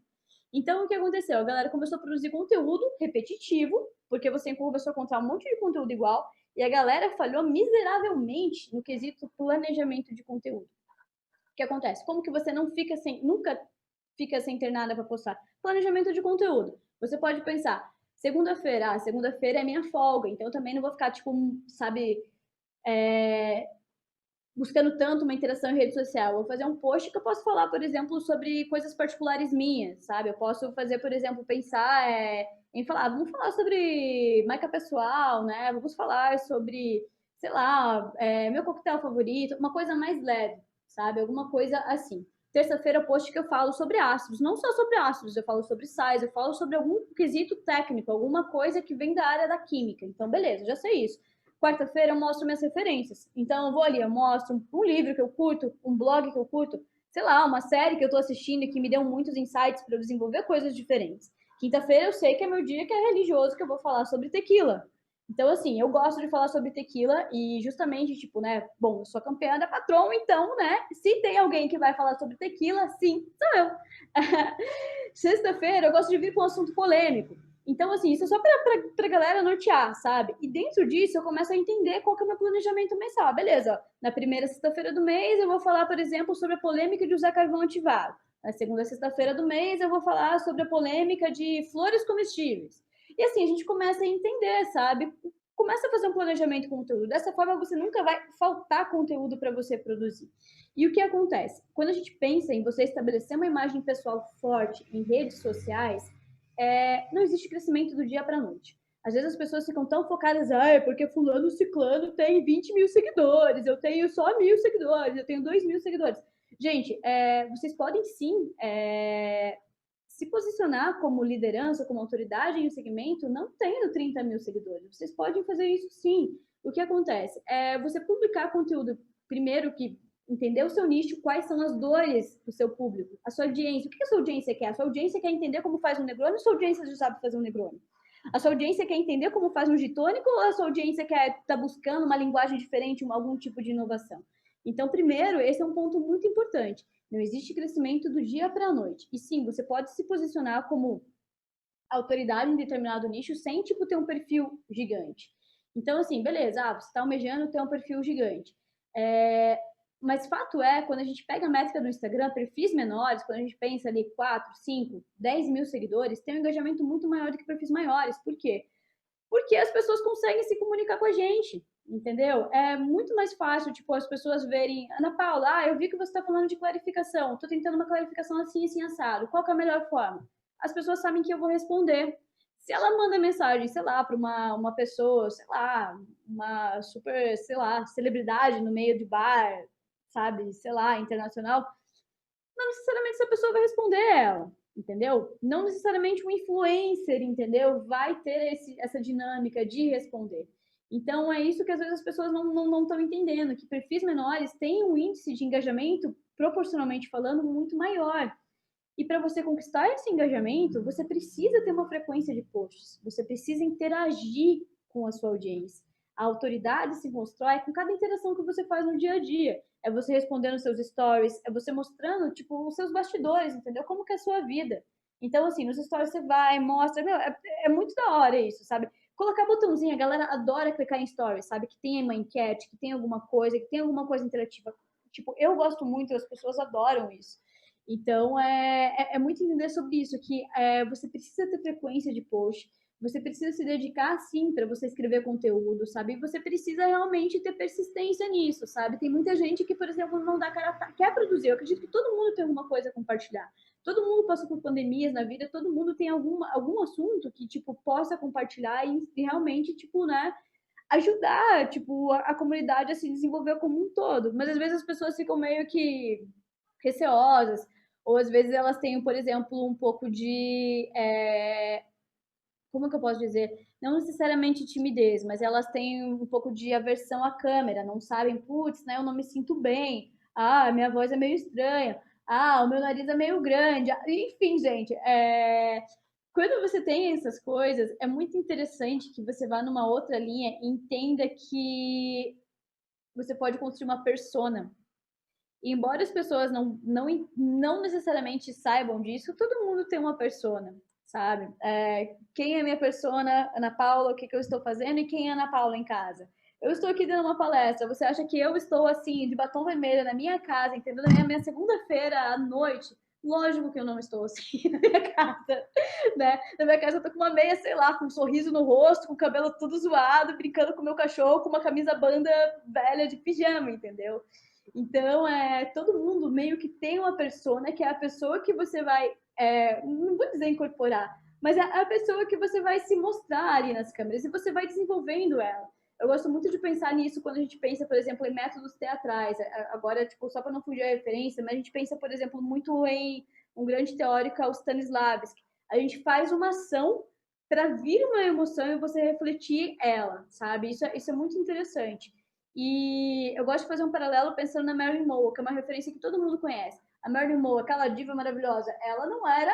Então, o que aconteceu? A galera começou a produzir conteúdo repetitivo, porque você começou a contar um monte de conteúdo igual, e a galera falhou miseravelmente no quesito planejamento de conteúdo. O que acontece? Como que você não fica sem, nunca fica sem ter nada para postar? Planejamento de conteúdo. Você pode pensar, segunda-feira é minha folga, então eu também não vou ficar, tipo, sabe, buscando tanto uma interação em rede social. Eu vou fazer um post que eu posso falar, por exemplo, sobre coisas particulares minhas, sabe? Eu posso fazer, por exemplo, pensar em falar, vamos falar sobre marca pessoal, né? Vamos falar sobre, sei lá, meu coquetel favorito, uma coisa mais leve, sabe? Alguma coisa assim. Terça-feira, post que eu falo sobre ácidos, não só sobre ácidos, eu falo sobre sais, eu falo sobre algum quesito técnico, alguma coisa que vem da área da química. Então, beleza, já sei isso. Quarta-feira eu mostro minhas referências. Então, eu vou ali, eu mostro um livro que eu curto, um blog que eu curto, sei lá, uma série que eu tô assistindo e que me deu muitos insights para eu desenvolver coisas diferentes. Quinta-feira eu sei que é meu dia que é religioso, que eu vou falar sobre tequila. Então, assim, eu gosto de falar sobre tequila e justamente, tipo, né, bom, eu sou campeã da Patrón, então, né, se tem alguém que vai falar sobre tequila, sim, sou eu. Sexta-feira eu gosto de vir com um assunto polêmico. Então, assim, isso é só pra galera nortear, sabe? E dentro disso eu começo a entender qual que é o meu planejamento mensal. Beleza, na primeira sexta-feira do mês eu vou falar, por exemplo, sobre a polêmica de usar carvão ativado. Na segunda sexta-feira do mês eu vou falar sobre a polêmica de flores comestíveis. E assim, a gente começa a entender, sabe? Começa a fazer um planejamento de conteúdo. Dessa forma, você nunca vai faltar conteúdo para você produzir. E o que acontece? Quando a gente pensa em você estabelecer uma imagem pessoal forte em redes sociais, não existe crescimento do dia para a noite. Às vezes as pessoas ficam tão focadas, porque fulano ciclano tem 20 mil seguidores, eu tenho só 1.000 seguidores, eu tenho 2.000 seguidores. Gente, vocês podem sim se posicionar como liderança, como autoridade em um segmento, não tendo 30 mil seguidores. Vocês podem fazer isso sim. O que acontece? Você publicar conteúdo, primeiro que entender o seu nicho, quais são as dores do seu público, a sua audiência. O que a sua audiência quer? A sua audiência quer entender como faz um Negroni ou a sua audiência já sabe fazer um Negroni? A sua audiência quer entender como faz um gin tônico ou a sua audiência quer estar buscando uma linguagem diferente, algum tipo de inovação? Então, primeiro, esse é um ponto muito importante. Não existe crescimento do dia para a noite. E sim, você pode se posicionar como autoridade em determinado nicho sem, tipo, ter um perfil gigante. Então, assim, beleza, você está almejando ter um perfil gigante. Mas fato é, quando a gente pega a métrica do Instagram, perfis menores, quando a gente pensa ali 4, 5, 10 mil seguidores, tem um engajamento muito maior do que perfis maiores. Por quê? Porque as pessoas conseguem se comunicar com a gente, entendeu? É muito mais fácil, tipo, as pessoas verem, Ana Paula, eu vi que você está falando de clarificação, estou tentando uma clarificação assim, assim, assado. Qual que é a melhor forma? As pessoas sabem que eu vou responder. Se ela manda mensagem, sei lá, para uma pessoa, sei lá, uma super, sei lá, celebridade no meio de bar, sabe, sei lá, internacional, não necessariamente essa pessoa vai responder ela, entendeu? Não necessariamente um influencer, entendeu? Vai ter essa dinâmica de responder. Então, é isso que às vezes as pessoas não estão entendendo, que perfis menores têm um índice de engajamento, proporcionalmente falando, muito maior. E para você conquistar esse engajamento, você precisa ter uma frequência de posts, você precisa interagir com a sua audiência. A autoridade se constrói com cada interação que você faz no dia a dia. É você respondendo seus stories, é você mostrando, tipo, os seus bastidores, entendeu? Como que é a sua vida. Então, assim, nos stories você vai, mostra, é muito da hora isso, sabe? Colocar botãozinho, a galera adora clicar em stories, sabe? Que tem uma enquete, que tem alguma coisa interativa. Tipo, eu gosto muito, as pessoas adoram isso. Então, é muito entender sobre isso, que você precisa ter frequência de post, você precisa se dedicar, sim, para você escrever conteúdo, sabe? E você precisa realmente ter persistência nisso, sabe? Tem muita gente que, por exemplo, não dá cara a quer produzir. Eu acredito que todo mundo tem alguma coisa a compartilhar. Todo mundo passa por pandemias na vida, todo mundo tem algum assunto que, tipo, possa compartilhar e realmente, tipo, né, ajudar, tipo, a comunidade a se desenvolver como um todo. Mas às vezes as pessoas ficam meio que receosas, ou às vezes elas têm, por exemplo, um pouco de como que eu posso dizer? Não necessariamente timidez, mas elas têm um pouco de aversão à câmera, não sabem, putz, né, eu não me sinto bem, minha voz é meio estranha, o meu nariz é meio grande, enfim, gente, quando você tem essas coisas, é muito interessante que você vá numa outra linha e entenda que você pode construir uma persona. E embora as pessoas não necessariamente saibam disso, todo mundo tem uma persona, sabe? Quem é minha persona, Ana Paula, o que eu estou fazendo e quem é Ana Paula em casa? Eu estou aqui dando uma palestra, você acha que eu estou assim, de batom vermelho na minha casa, entendeu? Na minha segunda-feira à noite? Lógico que eu não estou assim na minha casa, né? Na minha casa eu tô com uma meia, sei lá, com um sorriso no rosto, com o cabelo tudo zoado, brincando com o meu cachorro, com uma camisa banda velha de pijama, entendeu? Então, todo mundo meio que tem uma persona, que é a pessoa que você vai, não vou dizer incorporar, mas é a pessoa que você vai se mostrar ali nas câmeras e você vai desenvolvendo ela. Eu gosto muito de pensar nisso quando a gente pensa, por exemplo, em métodos teatrais. Agora, tipo, só para não fugir a referência, mas a gente pensa, por exemplo, muito em um grande teórico, é o Stanislavski. A gente faz uma ação para vir uma emoção e você refletir ela, sabe? Isso é muito interessante. E eu gosto de fazer um paralelo pensando na Marilyn Monroe, que é uma referência que todo mundo conhece. A Marilyn Monroe, aquela diva maravilhosa, ela não era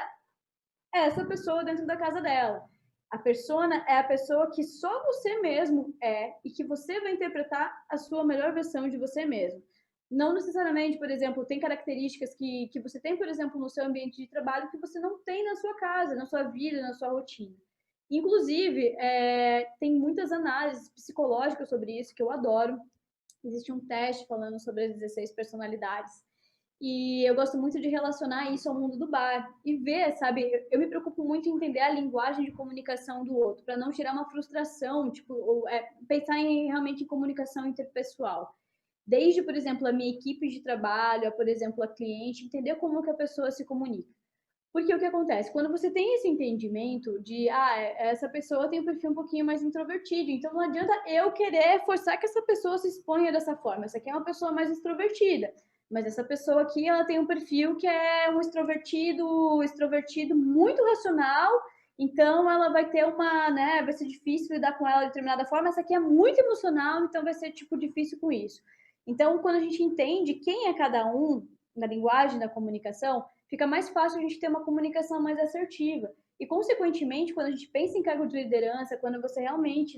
essa pessoa dentro da casa dela. A persona é a pessoa que só você mesmo é e que você vai interpretar a sua melhor versão de você mesmo. Não necessariamente, por exemplo, tem características que você tem, por exemplo, no seu ambiente de trabalho que você não tem na sua casa, na sua vida, na sua rotina. Inclusive, tem muitas análises psicológicas sobre isso que eu adoro. Existe um teste falando sobre as 16 personalidades. E eu gosto muito de relacionar isso ao mundo do bar e ver, sabe? Eu me preocupo muito em entender a linguagem de comunicação do outro, para não gerar uma frustração, tipo, pensar realmente em comunicação interpessoal. Desde, por exemplo, a minha equipe de trabalho, por exemplo, a cliente, entender como que a pessoa se comunica. Porque o que acontece? Quando você tem esse entendimento de, essa pessoa tem um perfil um pouquinho mais introvertido, então não adianta eu querer forçar que essa pessoa se exponha dessa forma. Essa aqui é uma pessoa mais extrovertida, mas essa pessoa aqui, ela tem um perfil que é um extrovertido muito racional, então ela vai ter vai ser difícil lidar com ela de determinada forma. Essa aqui é muito emocional, então vai ser, tipo, difícil com isso. Então, quando a gente entende quem é cada um na linguagem da comunicação, fica mais fácil a gente ter uma comunicação mais assertiva. E, consequentemente, quando a gente pensa em cargo de liderança, quando você realmente,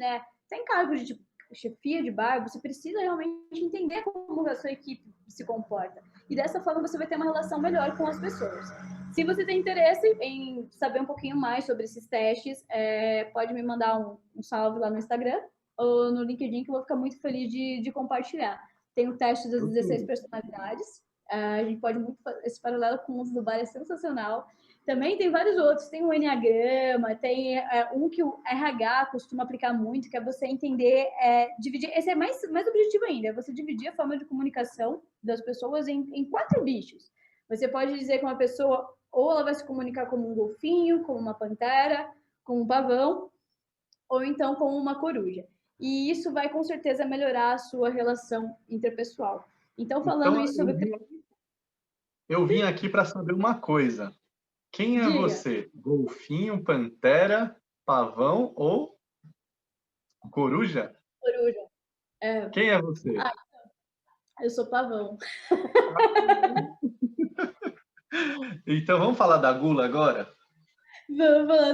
tem cargo de tipo, chefia de bar, você precisa realmente entender como a sua equipe se comporta. E dessa forma você vai ter uma relação melhor com as pessoas. Se você tem interesse em saber um pouquinho mais sobre esses testes, pode me mandar um salve lá no Instagram ou no LinkedIn, que eu vou ficar muito feliz de compartilhar. Tem o teste das 16 personalidades, a gente pode muito fazer esse paralelo com o uso do bar, é sensacional. Também tem vários outros, tem o Enneagrama, tem um que o RH costuma aplicar muito, que é você entender, dividir, esse é mais objetivo ainda, é você dividir a forma de comunicação das pessoas em 4 bichos. Você pode dizer que uma pessoa, ou ela vai se comunicar como um golfinho, como uma pantera, como um pavão, ou então como uma coruja. E isso vai com certeza melhorar a sua relação interpessoal. Então, falando Então, isso sobre... eu vim aqui para saber uma coisa. Quem é Diga. você? Golfinho, pantera, pavão ou coruja? Coruja. Quem é você? Eu sou pavão. Então, vamos falar da gula agora? Vamos falar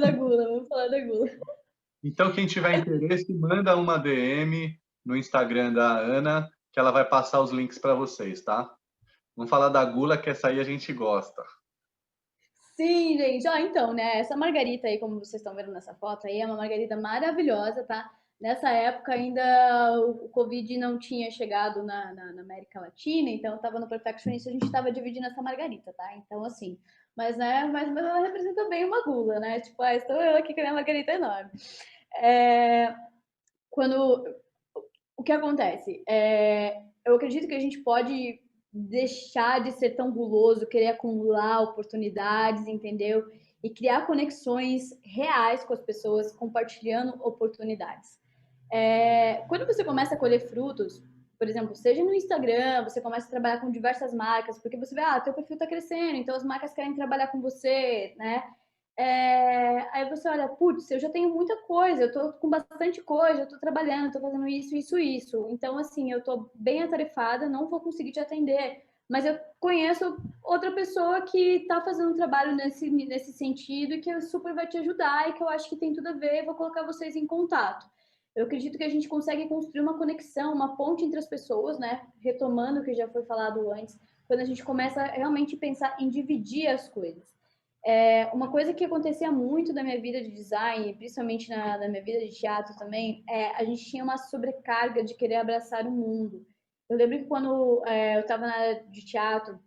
da gula. Então, quem tiver interesse, manda uma DM no Instagram da Ana, que ela vai passar os links para vocês, tá? Vamos falar da gula, que essa aí a gente gosta. Sim, gente. Então, né? Essa margarita aí, como vocês estão vendo nessa foto aí, é uma margarita maravilhosa, tá? Nessa época ainda o Covid não tinha chegado na América Latina, então estava no Perfectionista, a gente estava dividindo essa margarita, tá? Então, assim, mas ela representa bem uma gula, né? Tipo, estou eu aqui com a minha margarita enorme. Quando o que acontece? Eu acredito que a gente pode deixar de ser tão guloso, querer acumular oportunidades, entendeu? E criar conexões reais com as pessoas, compartilhando oportunidades. Quando você começa a colher frutos, por exemplo, seja no Instagram, você começa a trabalhar com diversas marcas, porque você vê, teu perfil está crescendo, então as marcas querem trabalhar com você, né? Aí você olha, putz, eu já tenho muita coisa, eu tô com bastante coisa, eu tô trabalhando, tô fazendo isso. Então, assim, eu tô bem atarefada, não vou conseguir te atender. Mas eu conheço outra pessoa que tá fazendo um trabalho nesse sentido e que super vai te ajudar e que eu acho que tem tudo a ver, vou colocar vocês em contato. Eu acredito que a gente consegue construir uma conexão, uma ponte entre as pessoas, né? Retomando o que já foi falado antes, quando a gente começa a realmente pensar em dividir as coisas. Uma coisa que acontecia muito na minha vida de design, principalmente na minha vida de teatro também, a gente tinha uma sobrecarga de querer abraçar o mundo. Eu lembro que quando eu estava na área de teatro,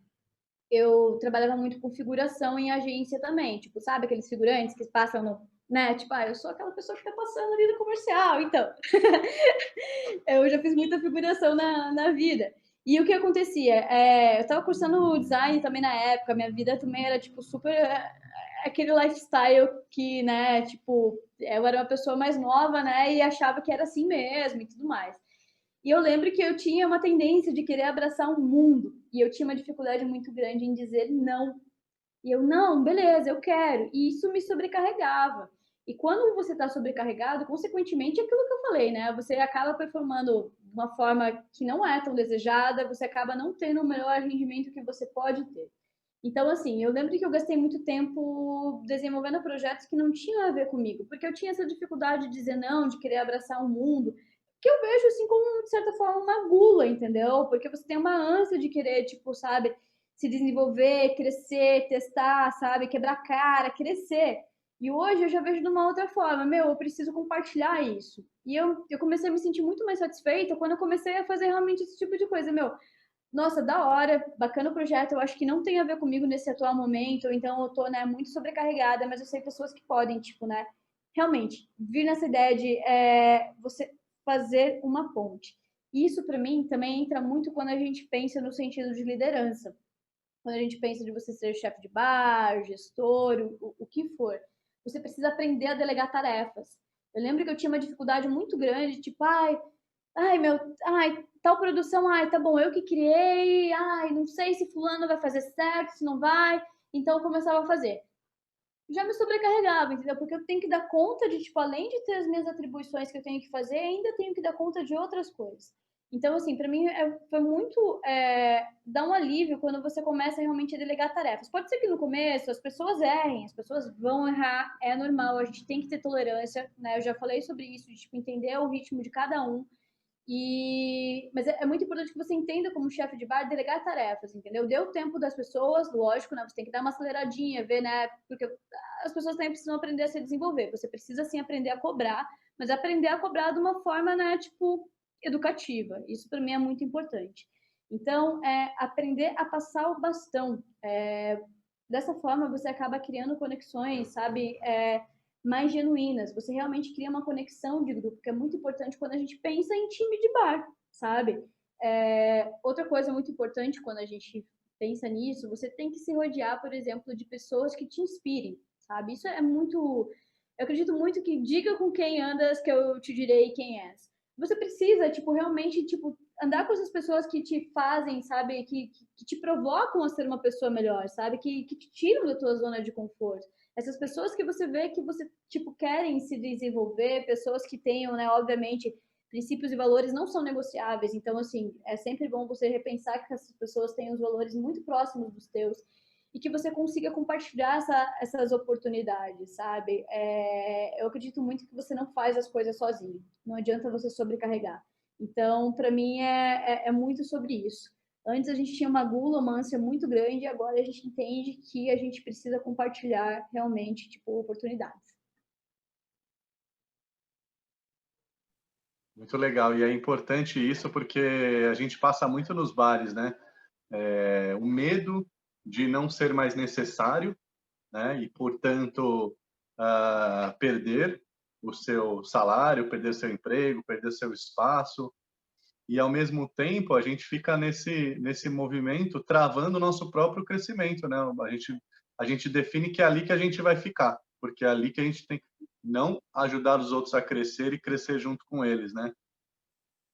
eu trabalhava muito com figuração em agência também. Tipo, sabe aqueles figurantes que passam no... Né? Tipo, eu sou aquela pessoa que tá passando ali no comercial, então. Eu já fiz muita figuração na vida. E o que acontecia? Eu estava cursando design também na época, minha vida também era, tipo, super aquele lifestyle que, né, tipo, eu era uma pessoa mais nova, né, e achava que era assim mesmo e tudo mais. E eu lembro que eu tinha uma tendência de querer abraçar o mundo, e eu tinha uma dificuldade muito grande em dizer não. E eu, não, beleza, eu quero. E isso me sobrecarregava. E quando você está sobrecarregado, consequentemente, é aquilo que eu falei, né? Você acaba performando de uma forma que não é tão desejada, você acaba não tendo o melhor rendimento que você pode ter. Então, assim, eu lembro que eu gastei muito tempo desenvolvendo projetos que não tinham a ver comigo, porque eu tinha essa dificuldade de dizer não, de querer abraçar o mundo, que eu vejo, assim, como, de certa forma, uma gula, entendeu? Porque você tem uma ânsia de querer, tipo, sabe, se desenvolver, crescer, testar, sabe, quebrar cara, crescer. E hoje eu já vejo de uma outra forma, meu, eu preciso compartilhar isso. E eu comecei a me sentir muito mais satisfeita quando eu comecei a fazer realmente esse tipo de coisa, meu, nossa, da hora, bacana o projeto, eu acho que não tem a ver comigo nesse atual momento, então eu tô, né, muito sobrecarregada, mas eu sei pessoas que podem, tipo, né, realmente, vir nessa ideia de você fazer uma ponte. Isso, para mim, também entra muito quando a gente pensa no sentido de liderança. Quando a gente pensa de você ser chefe de bar, gestor, o que for. Você precisa aprender a delegar tarefas. Eu lembro que eu tinha uma dificuldade muito grande, tipo, tal produção, tá bom, eu que criei, não sei se fulano vai fazer certo, se não vai, então eu começava a fazer. Já me sobrecarregava, entendeu? Porque eu tenho que dar conta de, tipo, além de ter as minhas atribuições que eu tenho que fazer, ainda tenho que dar conta de outras coisas. Então, assim, para mim foi muito dar um alívio quando você começa realmente a delegar tarefas. Pode ser que no começo as pessoas errem, as pessoas vão errar, é normal, a gente tem que ter tolerância, né? Eu já falei sobre isso, de tipo, entender o ritmo de cada um. Mas é muito importante que você entenda como chefe de bar delegar tarefas, entendeu? Deu tempo das pessoas, lógico, né? Você tem que dar uma aceleradinha, ver, né? Porque as pessoas também precisam aprender a se desenvolver. Você precisa sim aprender a cobrar, mas aprender a cobrar de uma forma, né, tipo, educativa. Isso para mim é muito importante. Então, aprender a passar o bastão. Dessa forma, você acaba criando conexões, sabe? Mais genuínas. Você realmente cria uma conexão de grupo, que é muito importante quando a gente pensa em time de bar, sabe? Outra coisa muito importante quando a gente pensa nisso, você tem que se rodear, por exemplo, de pessoas que te inspirem, sabe? Isso é muito. Eu acredito muito que diga com quem andas, que eu te direi quem és. Você precisa, tipo, realmente, tipo, andar com essas pessoas que te fazem, sabe? Que te provocam a ser uma pessoa melhor, sabe? Que te tiram da tua zona de conforto. Essas pessoas que você vê que você, tipo, querem se desenvolver, pessoas que tenham, né, obviamente, princípios e valores não são negociáveis. Então, assim, é sempre bom você repensar que essas pessoas têm os valores muito próximos dos teus e que você consiga compartilhar essas oportunidades, sabe? Eu acredito muito que você não faz as coisas sozinho. Não adianta você sobrecarregar. Então, para mim, é muito sobre isso. Antes a gente tinha uma gula, uma ânsia muito grande, e agora a gente entende que a gente precisa compartilhar realmente, tipo, oportunidades. Muito legal. E é importante isso porque a gente passa muito nos bares, né? O medo de não ser mais necessário, né? E, portanto, perder o seu salário, perder seu emprego, perder seu espaço. E, ao mesmo tempo, a gente fica nesse movimento travando o nosso próprio crescimento, né? A gente define que é ali que a gente vai ficar, porque é ali que a gente tem que não ajudar os outros a crescer e crescer junto com eles, né?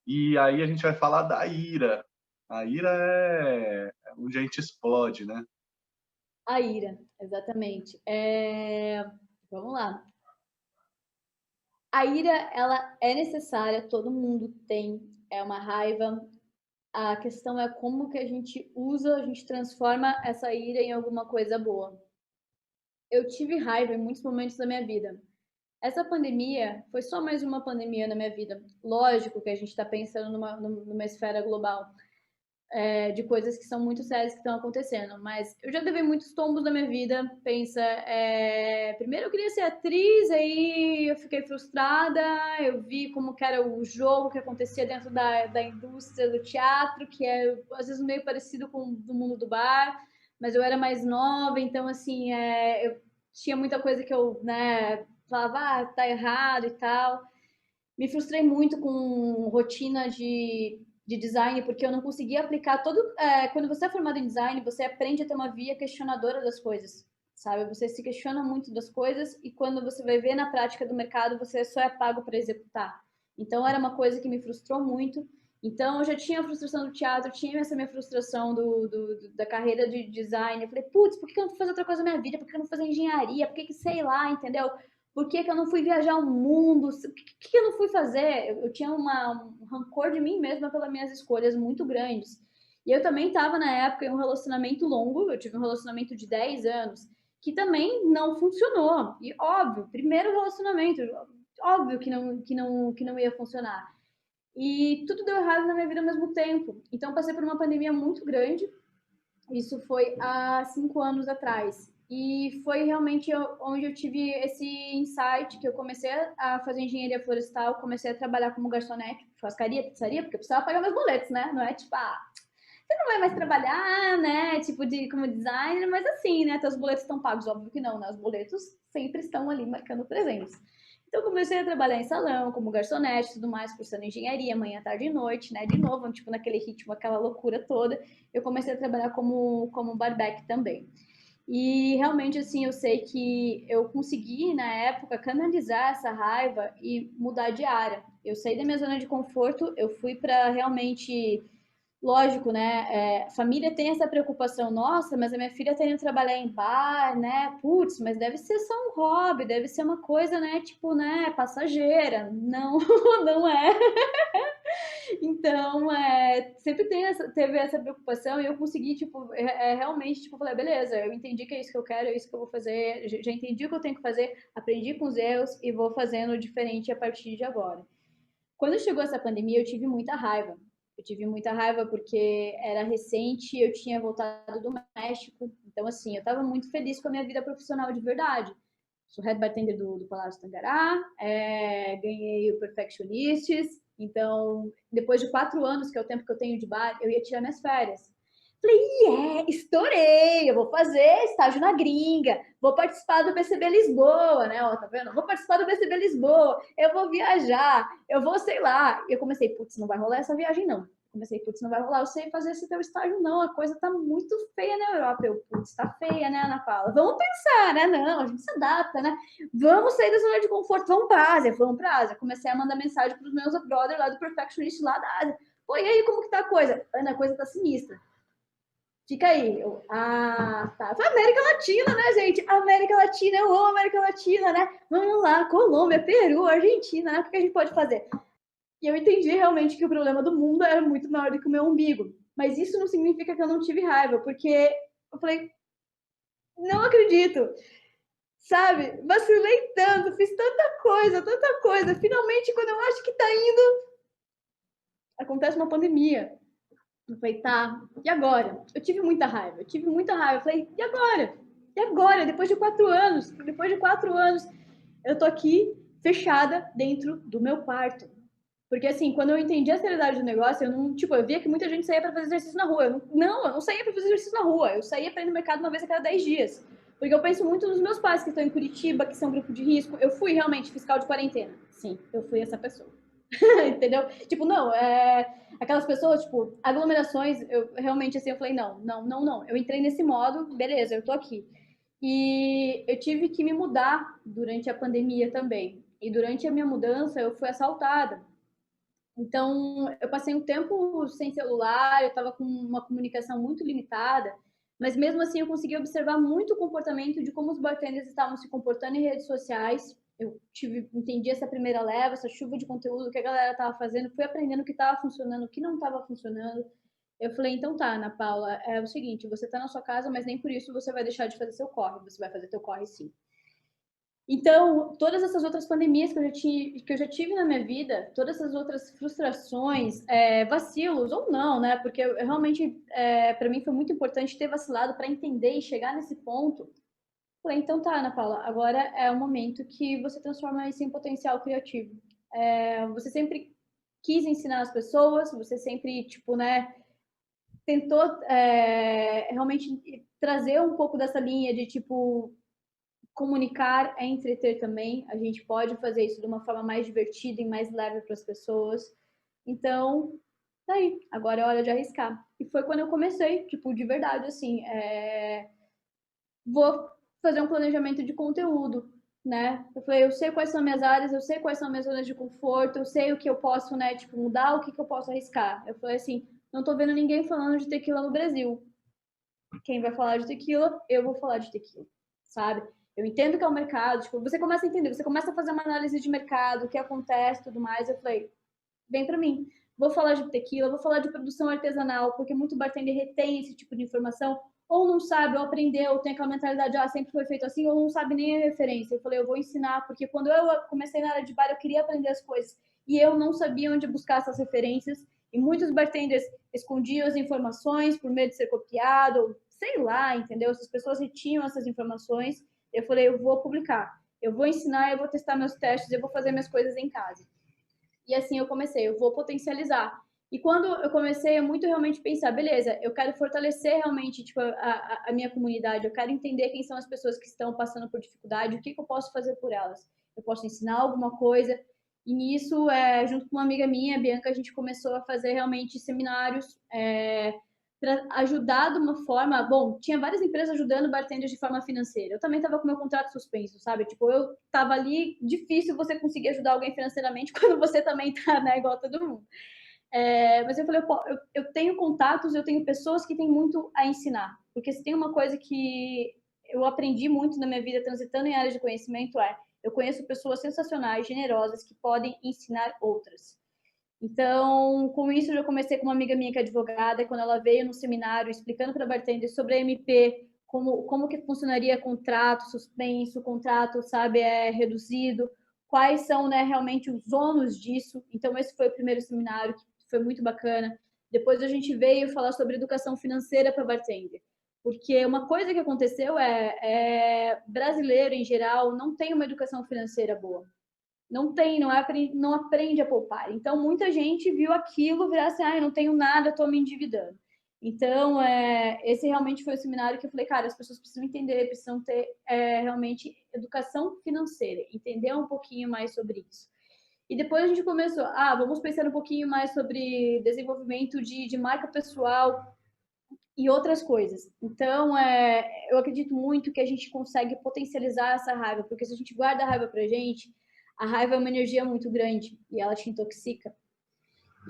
E aí a gente vai falar da ira. A ira é onde a gente explode, né? A ira, exatamente. Vamos lá. A ira, ela é necessária, todo mundo tem, é uma raiva. A questão é como que a gente usa, a gente transforma essa ira em alguma coisa boa. Eu tive raiva em muitos momentos da minha vida. Essa pandemia foi só mais uma pandemia na minha vida. Lógico que a gente está pensando numa esfera global, de coisas que são muito sérias que estão acontecendo, mas eu já levei muitos tombos na minha vida. Pensa, primeiro eu queria ser atriz, aí eu fiquei frustrada, eu vi como que era o jogo que acontecia dentro da indústria do teatro, que é às vezes meio parecido com o do mundo do bar, mas eu era mais nova, então assim, eu tinha muita coisa que eu, né, falava, tá errado e tal. Me frustrei muito com rotina de de design, porque eu não conseguia aplicar todo... quando você é formado em design, você aprende a ter uma via questionadora das coisas, sabe? Você se questiona muito das coisas e quando você vai ver na prática do mercado, você só é pago para executar. Então, era uma coisa que me frustrou muito. Então, eu já tinha a frustração do teatro, tinha essa minha frustração da carreira de design. Eu falei, putz, por que eu não vou fazer outra coisa na minha vida? Por que eu não vou fazer engenharia? Por que sei lá, entendeu? Por que eu não fui viajar o mundo? O que eu não fui fazer? Eu tinha um rancor de mim mesma pelas minhas escolhas muito grandes. E eu também estava, na época, em um relacionamento longo. Eu tive um relacionamento de 10 anos, que também não funcionou. E, óbvio, primeiro relacionamento, óbvio que não ia funcionar. E tudo deu errado na minha vida ao mesmo tempo. Então, eu passei por uma pandemia muito grande. Isso foi há 5 anos atrás. E foi realmente onde eu tive esse insight, que eu comecei a fazer engenharia florestal, comecei a trabalhar como garçonete, churrascaria, pizzaria, porque eu precisava pagar meus boletos, né? Não é tipo, você não vai mais trabalhar, né? Tipo, como designer, mas assim, né? Teus boletos estão pagos, óbvio que não, né? Os boletos sempre estão ali marcando presença. Então, comecei a trabalhar em salão, como garçonete e tudo mais, cursando engenharia, manhã, tarde e noite, né? De novo, tipo, naquele ritmo, aquela loucura toda. Eu comecei a trabalhar como barback também. E realmente, assim, eu sei que eu consegui, na época, canalizar essa raiva e mudar de área. Eu saí da minha zona de conforto, eu fui para realmente... Lógico, né? Família tem essa preocupação, nossa, mas a minha filha tá indo trabalhar em bar, né? Putz, mas deve ser só um hobby, deve ser uma coisa, né? Tipo, né? Passageira. Não, não é. Então, sempre teve essa preocupação e eu consegui, tipo, realmente, tipo, falei, beleza, eu entendi que é isso que eu quero, é isso que eu vou fazer, já entendi o que eu tenho que fazer, aprendi com os erros e vou fazendo diferente a partir de agora. Quando chegou essa pandemia, eu tive muita raiva. Eu tive muita raiva porque era recente, eu tinha voltado do México. Então, assim, eu estava muito feliz com a minha vida profissional de verdade. Sou head bartender do Palácio Tangará, ganhei o Perfectionists. Então, depois de 4 anos, que é o tempo que eu tenho de bar, eu ia tirar minhas férias. Falei, estourei, eu vou fazer estágio na gringa, vou participar do BCB Lisboa, né? Ó, tá vendo? Vou participar do BCB Lisboa, eu vou viajar, eu vou, sei lá. E eu comecei, putz, não vai rolar essa viagem, não. Comecei, putz, não vai rolar eu sei fazer esse teu estágio, não. A coisa tá muito feia na Europa. Eu, putz, tá feia, né, Ana Paula? Vamos pensar, né? Não, a gente se adapta, né? Vamos sair da zona de conforto, vamos pra Ásia, vamos pra Ásia. Comecei a mandar mensagem pros meus brothers lá do Perfectionist lá da Ásia. Pô, e aí, como que tá a coisa? Ana, a coisa tá sinistra. Fica aí. Tá. Foi América Latina, né, gente? América Latina, eu amo América Latina, né? Vamos lá, Colômbia, Peru, Argentina, né? O que a gente pode fazer? E eu entendi realmente que o problema do mundo era muito maior do que o meu umbigo. Mas isso não significa que eu não tive raiva, porque eu falei, não acredito. Sabe? Vacilei tanto, fiz tanta coisa. Finalmente, quando eu acho que tá indo, acontece uma pandemia. Eu falei, tá, e agora? Eu tive muita raiva. Eu falei, e agora? E agora? Depois de 4 anos, eu tô aqui fechada dentro do meu quarto. Porque assim, quando eu entendi a seriedade do negócio, eu via que muita gente saía para fazer exercício na rua. Eu não saía para fazer exercício na rua. Eu saía para ir no mercado uma vez a cada 10 dias. Porque eu penso muito nos meus pais que estão em Curitiba, que são grupo de risco. Eu fui realmente fiscal de quarentena. Sim, eu fui essa pessoa. Entendeu? Tipo, não, aquelas pessoas, tipo, aglomerações, eu realmente assim, eu falei, não. Eu entrei nesse modo, beleza, eu tô aqui. E eu tive que me mudar durante a pandemia também. E durante a minha mudança, eu fui assaltada. Então, eu passei um tempo sem celular, eu estava com uma comunicação muito limitada, mas mesmo assim eu consegui observar muito o comportamento de como os bartenders estavam se comportando em redes sociais. Entendi essa primeira leva, essa chuva de conteúdo que a galera estava fazendo, fui aprendendo o que estava funcionando, o que não estava funcionando. Eu falei, então tá, Ana Paula, é o seguinte, você está na sua casa, mas nem por isso você vai deixar de fazer seu corre, você vai fazer seu corre sim. Então, todas essas outras pandemias que eu já tive na minha vida, todas essas outras frustrações, vacilos ou não, né? Porque eu realmente, para mim foi muito importante ter vacilado para entender e chegar nesse ponto. Falei, então tá, Ana Paula, agora é o momento que você transforma isso em potencial criativo. Você sempre quis ensinar as pessoas, você sempre, tipo, né, tentou realmente trazer um pouco dessa linha de, tipo, comunicar é entreter também. A gente pode fazer isso de uma forma mais divertida e mais leve para as pessoas. Então, tá aí, agora é hora de arriscar. E foi quando eu comecei, tipo, de verdade, assim, vou fazer um planejamento de conteúdo, né? Eu falei, eu sei quais são minhas áreas, eu sei quais são minhas zonas de conforto, eu sei o que eu posso, né, tipo, mudar, o que eu posso arriscar. Eu falei assim, não tô vendo ninguém falando de tequila no Brasil. Quem vai falar de tequila, eu vou falar de tequila, sabe? Eu entendo que é o mercado, tipo, você começa a entender, você começa a fazer uma análise de mercado, o que acontece, tudo mais. Eu falei, vem para mim. Vou falar de tequila, vou falar de produção artesanal, porque muito bartender retém esse tipo de informação, ou não sabe, ou aprendeu, ou tem aquela mentalidade, ah, sempre foi feito assim, ou não sabe nem a referência. Eu falei, eu vou ensinar, porque quando eu comecei na área de bar, eu queria aprender as coisas, e eu não sabia onde buscar essas referências, e muitos bartenders escondiam as informações por medo de ser copiado, sei lá, entendeu? Essas pessoas retinham essas informações. Eu falei, eu vou publicar, eu vou ensinar, eu vou testar meus testes, eu vou fazer minhas coisas em casa. E assim eu comecei, eu vou potencializar. E quando eu comecei a muito realmente pensar, beleza, eu quero fortalecer realmente tipo, a minha comunidade, eu quero entender quem são as pessoas que estão passando por dificuldade, o que eu posso fazer por elas. Eu posso ensinar alguma coisa. E nisso, junto com uma amiga minha, a Bianca, a gente começou a fazer realmente seminários para ajudar de uma forma. Bom, tinha várias empresas ajudando bartenders de forma financeira. Eu também estava com meu contrato suspenso, sabe? Tipo, eu estava ali, difícil você conseguir ajudar alguém financeiramente quando você também tá, né, igual a todo mundo. Mas eu falei, eu tenho contatos, eu tenho pessoas que têm muito a ensinar. Porque se tem uma coisa que eu aprendi muito na minha vida transitando em áreas de conhecimento eu conheço pessoas sensacionais, generosas, que podem ensinar outras. Então, com isso, eu já comecei com uma amiga minha que é advogada, e quando ela veio no seminário explicando para a bartender sobre a MP, como que funcionaria contrato suspenso, contrato, sabe, reduzido, quais são, né, realmente os ônus disso. Então, esse foi o primeiro seminário, que foi muito bacana. Depois a gente veio falar sobre educação financeira para bartender. Porque uma coisa que aconteceu brasileiro, em geral, não tem uma educação financeira boa. Não tem, não aprende a poupar. Então, muita gente viu aquilo virar assim, ah, eu não tenho nada, estou me endividando. Então, esse realmente foi o seminário que eu falei, cara, as pessoas precisam entender, precisam ter realmente educação financeira, entender um pouquinho mais sobre isso. E depois a gente começou, vamos pensar um pouquinho mais sobre desenvolvimento de marca pessoal e outras coisas. Então, eu acredito muito que a gente consegue potencializar essa raiva, porque se a gente guarda a raiva pra gente, a raiva é uma energia muito grande e ela te intoxica.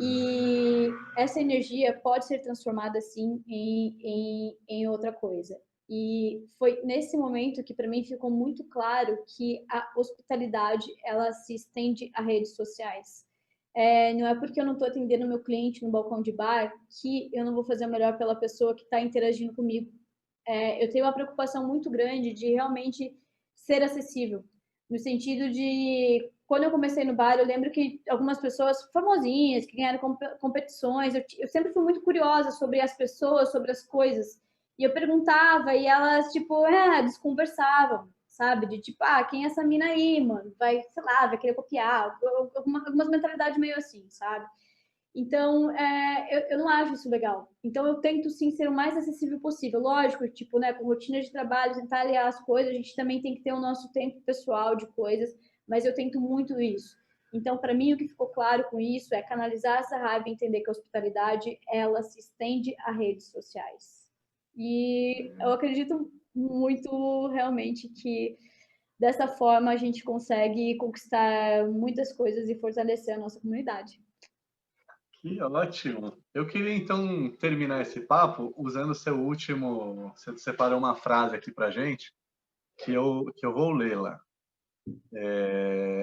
E essa energia pode ser transformada, sim, em outra coisa. E foi nesse momento que, para mim, ficou muito claro que a hospitalidade, ela se estende a redes sociais. Não é porque eu não estou atendendo meu cliente no balcão de bar que eu não vou fazer o melhor pela pessoa que está interagindo comigo. Eu tenho uma preocupação muito grande de realmente ser acessível, no sentido de quando eu comecei no bar, eu lembro que algumas pessoas famosinhas que ganharam competições, eu sempre fui muito curiosa sobre as pessoas, sobre as coisas. E eu perguntava e elas, tipo, desconversavam, sabe? De tipo, quem é essa mina aí, mano? Vai, sei lá, vai querer copiar. Algumas mentalidades meio assim, sabe? Então, eu não acho isso legal. Então, eu tento, sim, ser o mais acessível possível. Lógico, tipo, né, com rotina de trabalho, tentar aliar as coisas, a gente também tem que ter o nosso tempo pessoal de coisas, mas eu tento muito isso. Então, para mim, o que ficou claro com isso é canalizar essa raiva e entender que a hospitalidade, ela se estende a redes sociais. E eu acredito muito, realmente, que dessa forma a gente consegue conquistar muitas coisas e fortalecer a nossa comunidade. Que ótimo! Eu queria então terminar esse papo usando o seu último. Você separou uma frase aqui para gente que eu vou lê-la.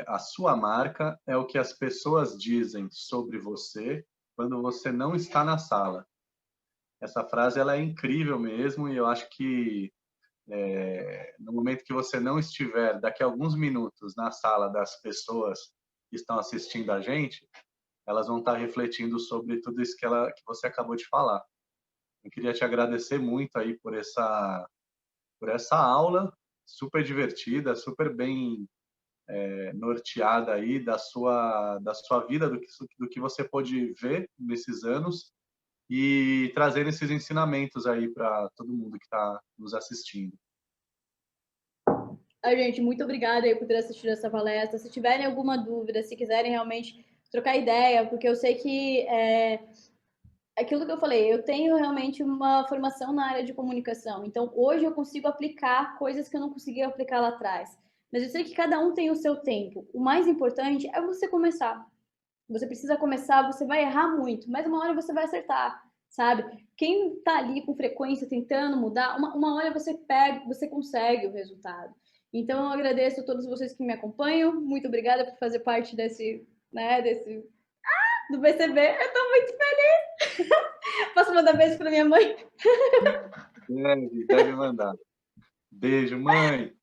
A sua marca é o que as pessoas dizem sobre você quando você não está na sala. Essa frase ela é incrível mesmo e eu acho que no momento que você não estiver, daqui a alguns minutos, na sala das pessoas que estão assistindo a gente, elas vão estar refletindo sobre tudo isso que você acabou de falar. Eu queria te agradecer muito aí por essa aula super divertida, super bem norteada aí da sua vida, do que você pôde ver nesses anos e trazer esses ensinamentos aí para todo mundo que está nos assistindo. Gente, muito obrigada aí por ter assistido essa palestra. Se tiverem alguma dúvida, se quiserem realmente trocar ideia, porque eu sei que aquilo que eu falei, eu tenho realmente uma formação na área de comunicação, então hoje eu consigo aplicar coisas que eu não conseguia aplicar lá atrás. Mas eu sei que cada um tem o seu tempo. O mais importante é você começar. Você precisa começar, você vai errar muito, mas uma hora você vai acertar, sabe? Quem tá ali com frequência tentando mudar, uma hora você pega, você consegue o resultado. Então eu agradeço a todos vocês que me acompanham. Muito obrigada por fazer parte desse, né, desse do BCB. Eu tô muito feliz. Posso mandar beijo para minha mãe? Deve mandar. Beijo, mãe.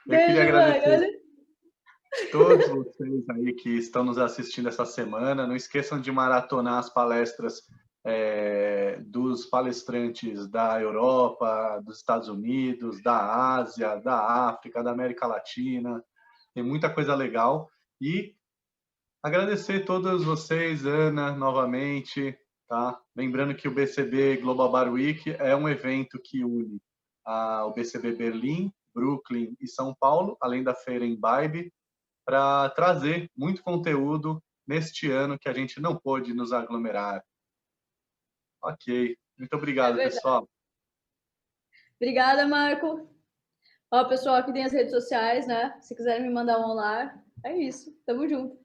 Eu queria Beijo, mãe. agradecer Olha. todos vocês aí que estão nos assistindo essa semana. Não esqueçam de maratonar as palestras dos palestrantes da Europa, dos Estados Unidos, da Ásia, da África, da América Latina. Tem muita coisa legal. E agradecer a todos vocês, Ana, novamente. Tá? Lembrando que o BCB Global Bar Week é um evento que une o BCB Berlim, Brooklyn e São Paulo, além da feira em Vibe, para trazer muito conteúdo neste ano que a gente não pôde nos aglomerar. Ok. Muito É obrigado, verdade. pessoal. Obrigada, Marco. Ó, pessoal, aqui tem as redes sociais, né? Se quiserem me mandar um olá, é isso. Tamo junto.